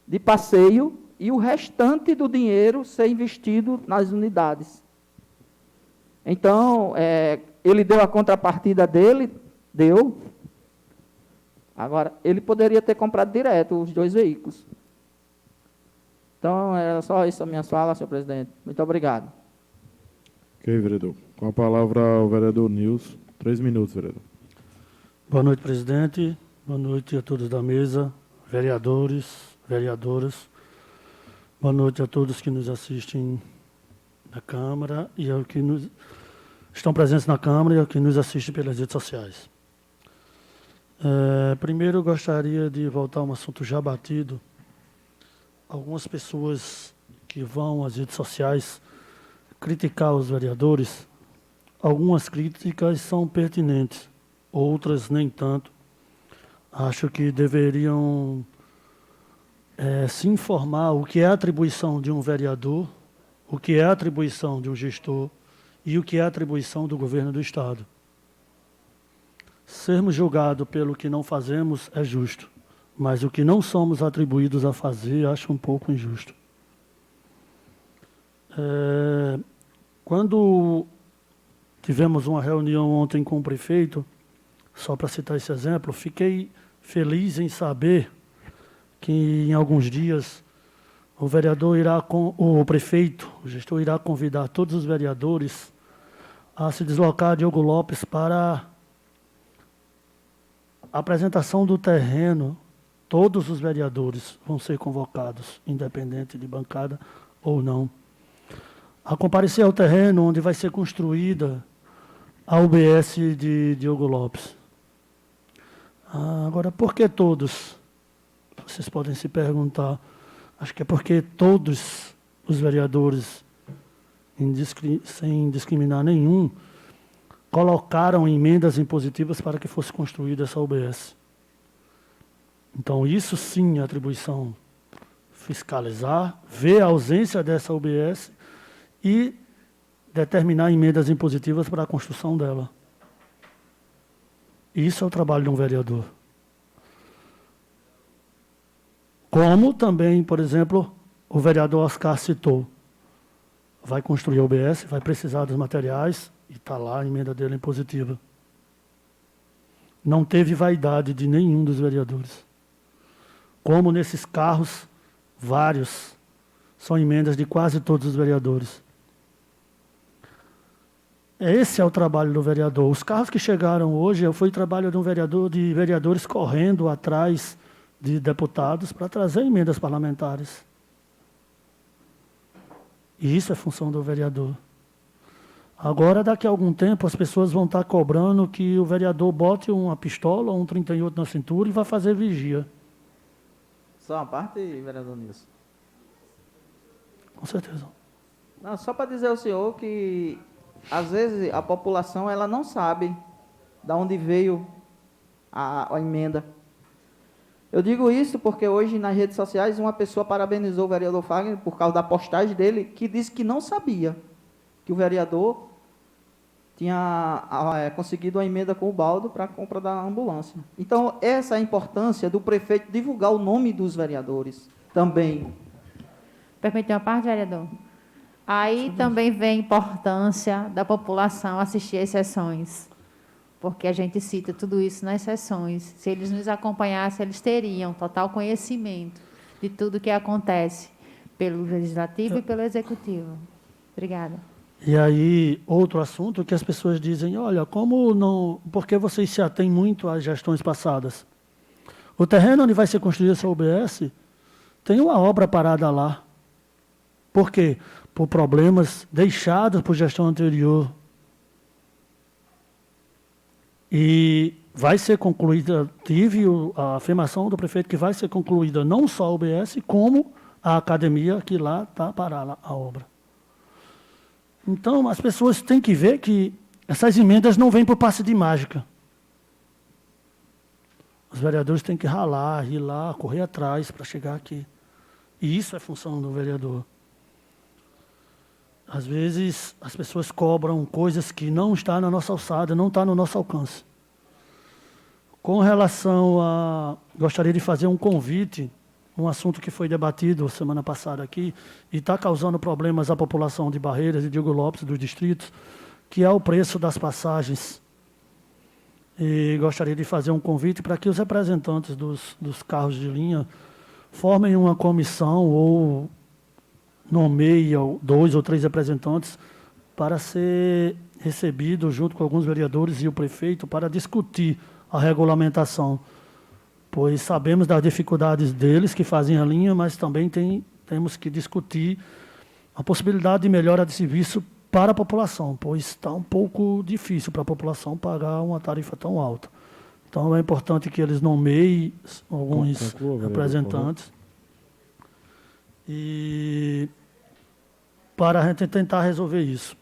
de passeio e o restante do dinheiro ser investido nas unidades. Então, ele deu a contrapartida dele, deu. Agora, ele poderia ter comprado direto os 2 veículos. Então, era só isso a minha fala, senhor presidente. Muito obrigado. Ok, vereador. Com a palavra o vereador Nilson. 3 minutos, vereador. Boa noite, presidente. Boa noite a todos da mesa, vereadores, vereadoras. Boa noite a todos que nos assistem na Câmara e aos que estão presentes na Câmara e aos que nos assistem pelas redes sociais. Primeiro, eu gostaria de voltar a um assunto já batido. Algumas pessoas que vão às redes sociais criticar os vereadores, algumas críticas são pertinentes, outras nem tanto. Acho que deveriam se informar o que é a atribuição de um vereador, o que é a atribuição de um gestor e o que é a atribuição do governo do Estado. Sermos julgados pelo que não fazemos é justo, mas o que não somos atribuídos a fazer acho um pouco injusto. Quando tivemos uma reunião ontem com o prefeito, só para citar esse exemplo, fiquei feliz em saber que em alguns dias o prefeito, o gestor irá convidar todos os vereadores a se deslocar a Diogo Lopes para a apresentação do terreno. Todos os vereadores vão ser convocados, independente de bancada ou não, a comparecer ao terreno onde vai ser construída a UBS de Diogo Lopes. Agora, por que todos? Vocês podem se perguntar. Acho que é porque todos os vereadores, sem discriminar nenhum, colocaram emendas impositivas para que fosse construída essa UBS. Então, isso sim é atribuição: fiscalizar, ver a ausência dessa UBS e determinar emendas impositivas para a construção dela. Isso é o trabalho de um vereador. Como também, por exemplo, o vereador Oscar citou. Vai construir a UBS, vai precisar dos materiais, e está lá a emenda dele impositiva. Não teve vaidade de nenhum dos vereadores. Como nesses carros, vários, são emendas de quase todos os vereadores. Esse é o trabalho do vereador. Os carros que chegaram hoje foi o trabalho de um vereador, de vereadores correndo atrás de deputados para trazer emendas parlamentares. E isso é função do vereador. Agora, daqui a algum tempo, as pessoas vão estar cobrando que o vereador bote uma pistola ou um 38 na cintura e vá fazer vigia. Só uma parte, vereador Nilson. Com certeza. Não, só para dizer ao senhor que, às vezes, a população ela não sabe de onde veio a emenda. Eu digo isso porque hoje, nas redes sociais, uma pessoa parabenizou o vereador Fagner por causa da postagem dele, que disse que não sabia que o vereador tinha conseguido uma emenda com o Baldo para a compra da ambulância. Então, essa é a importância do prefeito divulgar o nome dos vereadores também. Permitiu uma parte, vereador? Aí também vem a importância da população assistir às sessões, porque a gente cita tudo isso nas sessões. Se eles nos acompanhassem, eles teriam total conhecimento de tudo que acontece pelo Legislativo e pelo Executivo. Obrigada. E aí, outro assunto que as pessoas dizem, olha, por que vocês se atêm muito às gestões passadas? O terreno onde vai ser construída essa UBS tem uma obra parada lá. Por quê? Por problemas deixados por gestão anterior. E vai ser concluída, tive a afirmação do prefeito que vai ser concluída não só a UBS, como a academia, que lá está parada a obra. Então, as pessoas têm que ver que essas emendas não vêm por passe de mágica. Os vereadores têm que ralar, ir lá, correr atrás para chegar aqui. E isso é função do vereador. Às vezes, as pessoas cobram coisas que não estão na nossa alçada, não estão no nosso alcance. Com relação a... Gostaria de fazer um convite um assunto que foi debatido semana passada aqui e está causando problemas à população de Barreiras e Diogo Lopes, dos distritos, que é o preço das passagens. E gostaria de fazer um convite para que os representantes dos carros de linha formem uma comissão ou nomeiem 2 ou 3 representantes para ser recebido junto com alguns vereadores e o prefeito para discutir a regulamentação, pois sabemos das dificuldades deles que fazem a linha, mas também temos que discutir a possibilidade de melhora de serviço para a população, pois está um pouco difícil para a população pagar uma tarifa tão alta. Então, é importante que eles nomeiem alguns representantes e para a gente tentar resolver isso.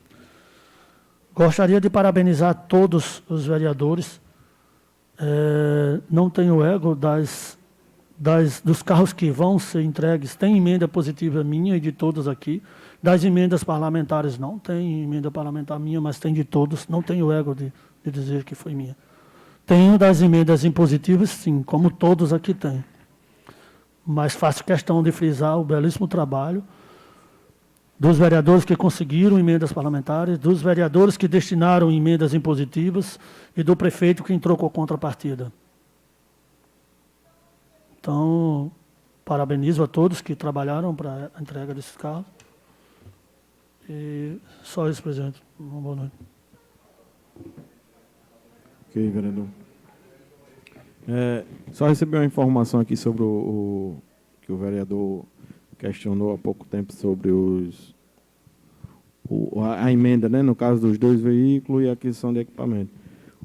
Gostaria de parabenizar todos os vereadores. Não tenho ego dos carros que vão ser entregues. Tem emenda positiva minha e de todos aqui. Das emendas parlamentares não tem emenda parlamentar minha, mas tem de todos. Não tenho ego de dizer que foi minha. Tenho das emendas impositivas, sim, como todos aqui têm. Mas faço questão de frisar o belíssimo trabalho dos vereadores que conseguiram emendas parlamentares, dos vereadores que destinaram emendas impositivas e do prefeito que entrou com a contrapartida. Então, parabenizo a todos que trabalharam para a entrega desses carros. E só isso, presidente. Uma boa noite. Ok, vereador. Só recebi uma informação aqui sobre que o vereador questionou há pouco tempo sobre a emenda, né, no caso dos 2 veículos e a aquisição de equipamento.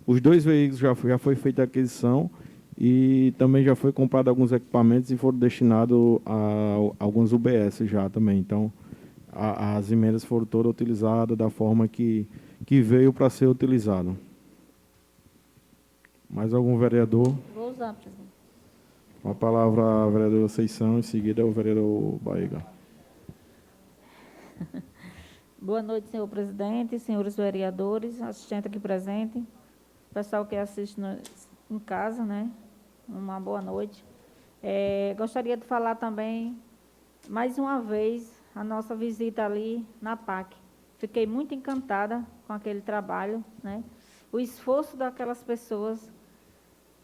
Os 2 veículos já foi feita a aquisição e também já foi comprado alguns equipamentos e foram destinados a alguns UBS já também. Então, as emendas foram todas utilizadas da forma que veio para ser utilizado. Mais algum vereador? Vou usar, presidente. Com a palavra a vereadora Seição, em seguida o vereador Baiga. Boa noite, senhor presidente, senhores vereadores, assistente aqui presente, pessoal que assiste em casa, né? Uma boa noite. Gostaria de falar também, mais uma vez, a nossa visita ali na PAC. Fiquei muito encantada com aquele trabalho, né? O esforço daquelas pessoas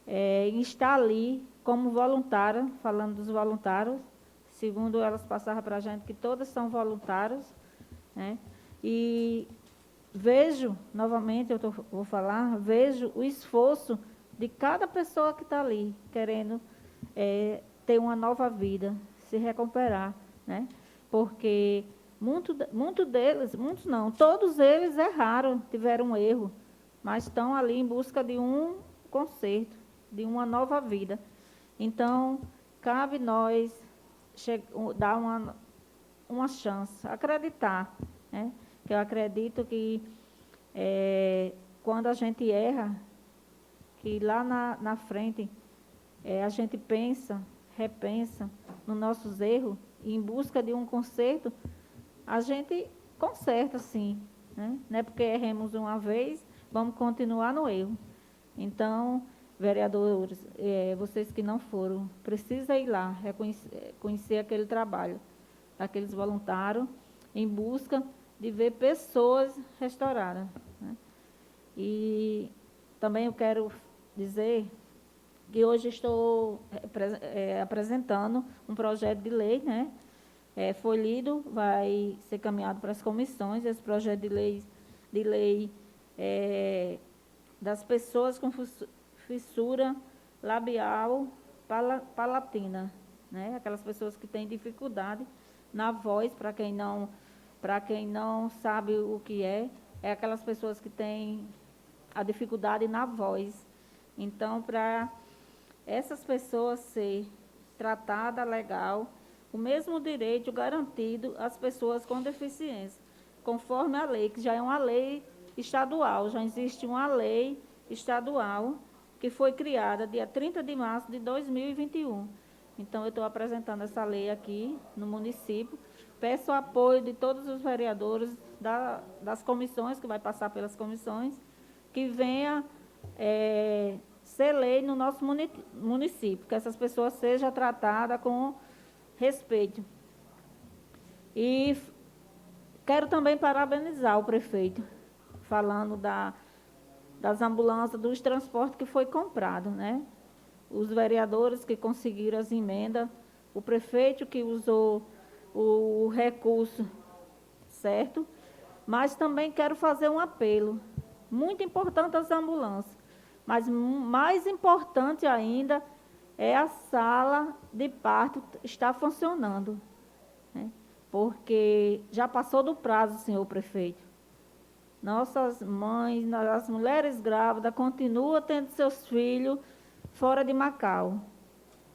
em estar ali como voluntária, falando dos voluntários, segundo elas passaram para a gente que todas são voluntários, né? E vejo, novamente, vou falar, vejo o esforço de cada pessoa que está ali, querendo ter uma nova vida, se recuperar, né? Porque muitos deles, muitos não, todos eles erraram, tiveram um erro, mas estão ali em busca de um conserto, de uma nova vida. Então, cabe nós dar uma chance, acreditar, né? Que eu acredito que quando a gente erra, que lá na frente a gente repensa nos nossos erros e em busca de um conserto, a gente conserta, sim, né? Não é porque erremos uma vez, vamos continuar no erro. Então, vereadores, vocês que não foram, precisam ir lá, conhecer aquele trabalho, aqueles voluntários, em busca de ver pessoas restauradas, né? E também eu quero dizer que hoje estou apresentando um projeto de lei, né? Foi lido, vai ser caminhado para as comissões, esse projeto de lei das pessoas com fissura labial palatina, né? Aquelas pessoas que têm dificuldade na voz, para quem não sabe o que é aquelas pessoas que têm a dificuldade na voz. Então, para essas pessoas ser tratadas legal, o mesmo direito garantido às pessoas com deficiência, conforme a lei, que já é uma lei estadual, já existe uma lei estadual que foi criada dia 30 de março de 2021. Então, eu estou apresentando essa lei aqui no município. Peço o apoio de todos os vereadores das comissões, que vai passar pelas comissões, que venha ser lei no nosso município, que essas pessoas sejam tratadas com respeito. E quero também parabenizar o prefeito, falando das ambulâncias, dos transportes que foi comprado, né? Os vereadores que conseguiram as emendas, o prefeito que usou o recurso, certo? Mas também quero fazer um apelo. Muito importante as ambulâncias, mas mais importante ainda é a sala de parto estar funcionando, né? Porque já passou do prazo, senhor prefeito. Nossas mães, as mulheres grávidas, continuam tendo seus filhos fora de Macau.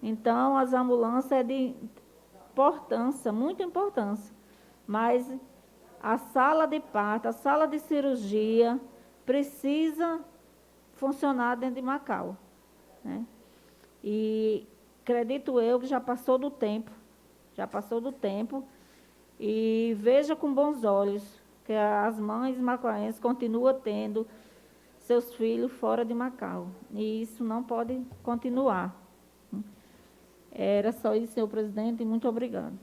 Então, as ambulâncias é de importância, muita importância. Mas a sala de parto, a sala de cirurgia, precisa funcionar dentro de Macau, né? E acredito eu que já passou do tempo, e veja com bons olhos que as mães macauenses continuam tendo seus filhos fora de Macau. E isso não pode continuar. Era só isso, senhor presidente, e muito obrigado.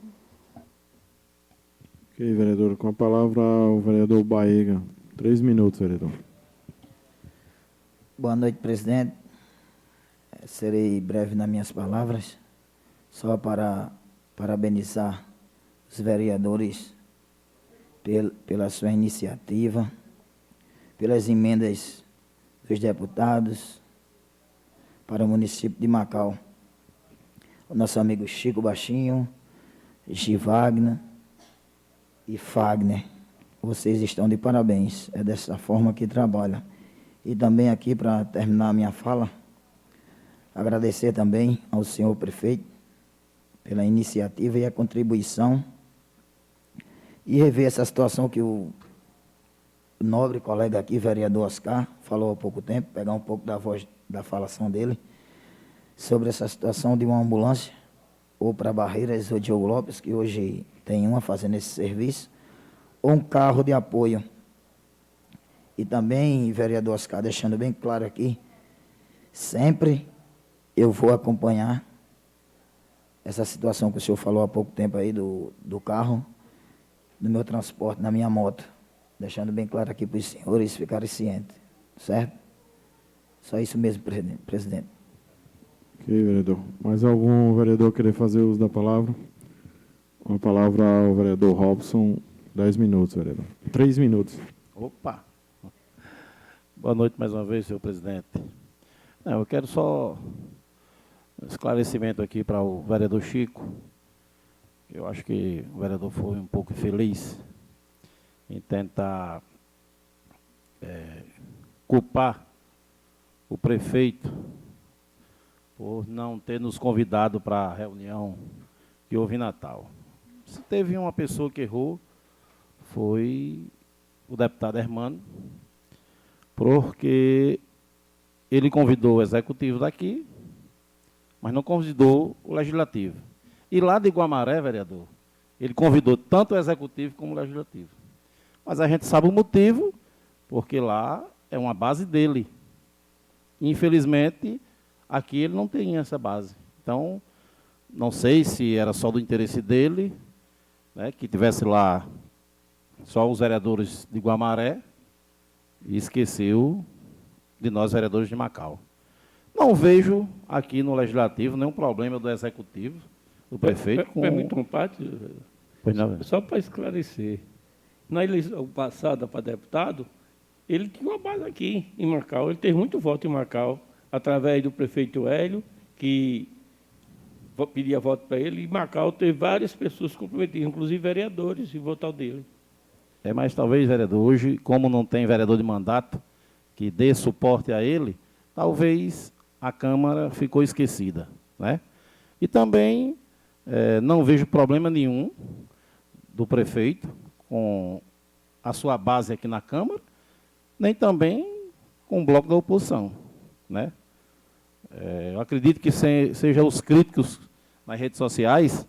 Ok, vereador. Com a palavra o vereador Baega. 3 minutos, vereador. Boa noite, presidente. Serei breve nas minhas palavras, só para parabenizar os vereadores pela sua iniciativa, pelas emendas dos deputados para o município de Macau. O nosso amigo Chico Baixinho, Givagna e Fagner, vocês estão de parabéns, é dessa forma que trabalha. E também aqui, para terminar a minha fala, agradecer também ao senhor prefeito pela iniciativa e a contribuição e rever essa situação que o nobre colega aqui, vereador Oscar, falou há pouco tempo, pegar um pouco da voz da falação dele, sobre essa situação de uma ambulância, ou para Barreiras ou Diogo Lopes, que hoje tem uma fazendo esse serviço, ou um carro de apoio. E também, vereador Oscar, deixando bem claro aqui, sempre eu vou acompanhar essa situação que o senhor falou há pouco tempo aí do carro, do meu transporte, na minha moto. Deixando bem claro aqui para os senhores ficarem cientes, certo? Só isso mesmo, presidente. Ok, vereador. Mais algum vereador querer fazer uso da palavra? Com a palavra ao vereador Robson. 10 minutos, vereador. 3 minutos. Opa! Boa noite mais uma vez, senhor presidente. Não, eu quero só um esclarecimento aqui para o vereador Chico. Eu acho que o vereador foi um pouco infeliz em tentar culpar o prefeito por não ter nos convidado para a reunião que houve em Natal. Se teve uma pessoa que errou, foi o deputado Hermano, porque ele convidou o executivo daqui, mas não convidou o legislativo. E lá de Guamaré, vereador, ele convidou tanto o executivo como o legislativo. Mas a gente sabe o motivo, porque lá é uma base dele. Infelizmente, aqui ele não tem essa base. Então, não sei se era só do interesse dele, né, que tivesse lá só os vereadores de Guamaré, e esqueceu de nós, vereadores de Macau. Não vejo aqui no Legislativo nenhum problema do Executivo, do prefeito. Permite uma parte? Pois não. Só para esclarecer. Na eleição passada para deputado, ele tinha uma base aqui em Macau. Ele teve muito voto em Macau, através do prefeito Hélio, que pedia voto para ele. E Macau teve várias pessoas comprometidas, inclusive vereadores, em votar dele. Mas talvez, vereador, hoje, como não tem vereador de mandato que dê suporte a ele, talvez a Câmara ficou esquecida, né? E também não vejo problema nenhum do prefeito com a sua base aqui na Câmara, nem também com o bloco da oposição, né? Eu acredito que sejam os críticos nas redes sociais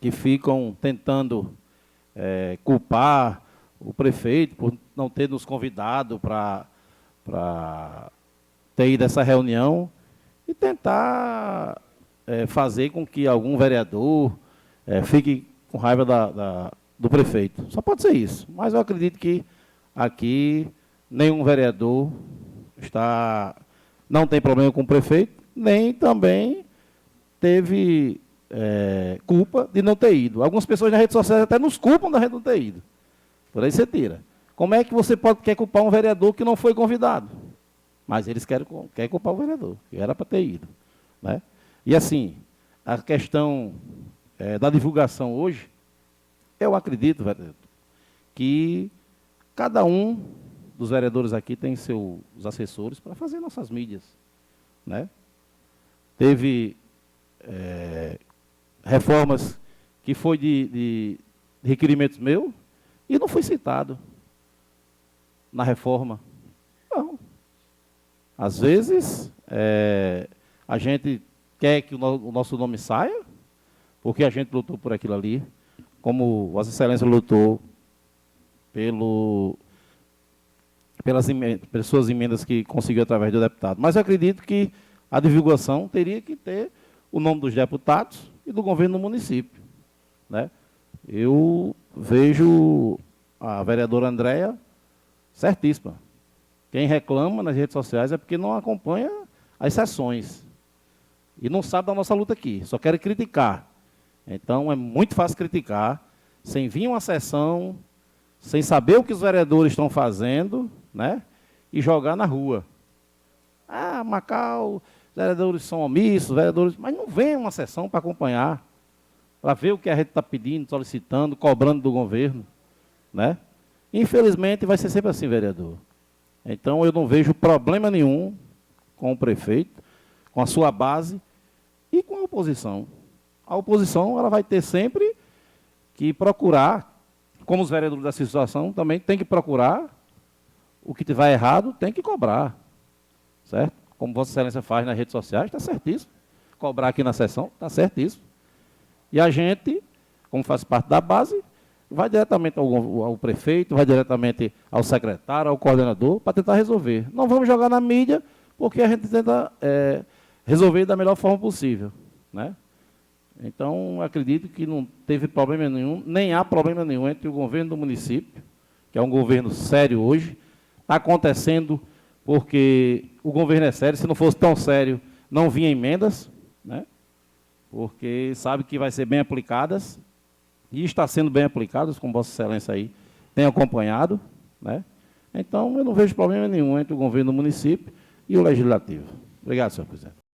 que ficam tentando culpar o prefeito por não ter nos convidado para ter ido a essa reunião e tentar fazer com que algum vereador fique com raiva do prefeito. Só pode ser isso. Mas eu acredito que aqui nenhum vereador não tem problema com o prefeito, nem também teve culpa de não ter ido. Algumas pessoas nas redes sociais até nos culpam da gente não ter ido. Por aí você tira. Como é que você quer culpar um vereador que não foi convidado? Mas eles querem culpar o vereador, que era para ter ido. Né? E assim, a questão da divulgação hoje, eu acredito, vereador, que cada um dos vereadores aqui tem seus assessores para fazer nossas mídias. Né? Teve reformas que foi de requerimentos meus e não foi citado na reforma. Não. Às vezes, a gente quer que o nosso nome saia, porque a gente lutou por aquilo ali, como Vossa Excelência lutou pelas suas emendas que conseguiu através do deputado. Mas eu acredito que a divulgação teria que ter o nome dos deputados e do governo do município. Né? Eu vejo a vereadora Andréia certíssima. Quem reclama nas redes sociais é porque não acompanha as sessões. E não sabe da nossa luta aqui, só quer criticar. Então, é muito fácil criticar, sem vir uma sessão, sem saber o que os vereadores estão fazendo, né? E jogar na rua. Ah, Macau, os vereadores são omissos, mas não vem uma sessão para acompanhar, para ver o que a gente está pedindo, solicitando, cobrando do governo. Né? Infelizmente, vai ser sempre assim, vereador. Então, eu não vejo problema nenhum com o prefeito, com a sua base e com a oposição. A oposição ela vai ter sempre que procurar, como os vereadores da situação também tem que procurar o que tiver errado, tem que cobrar. Certo? Como Vossa Excelência faz nas redes sociais, está certíssimo. Cobrar aqui na sessão, está certíssimo. E a gente, como faz parte da base, vai diretamente ao prefeito, vai diretamente ao secretário, ao coordenador, para tentar resolver. Não vamos jogar na mídia, porque a gente tenta resolver da melhor forma possível. Né? Então, acredito que não teve problema nenhum, nem há problema nenhum entre o governo do município, que é um governo sério hoje, está acontecendo porque o governo é sério, se não fosse tão sério, não vinha emendas, né? Porque sabe que vai ser bem aplicadas, e está sendo bem aplicadas, como Vossa Excelência aí tem acompanhado. Né? Então, eu não vejo problema nenhum entre o governo do município e o legislativo. Obrigado, senhor presidente.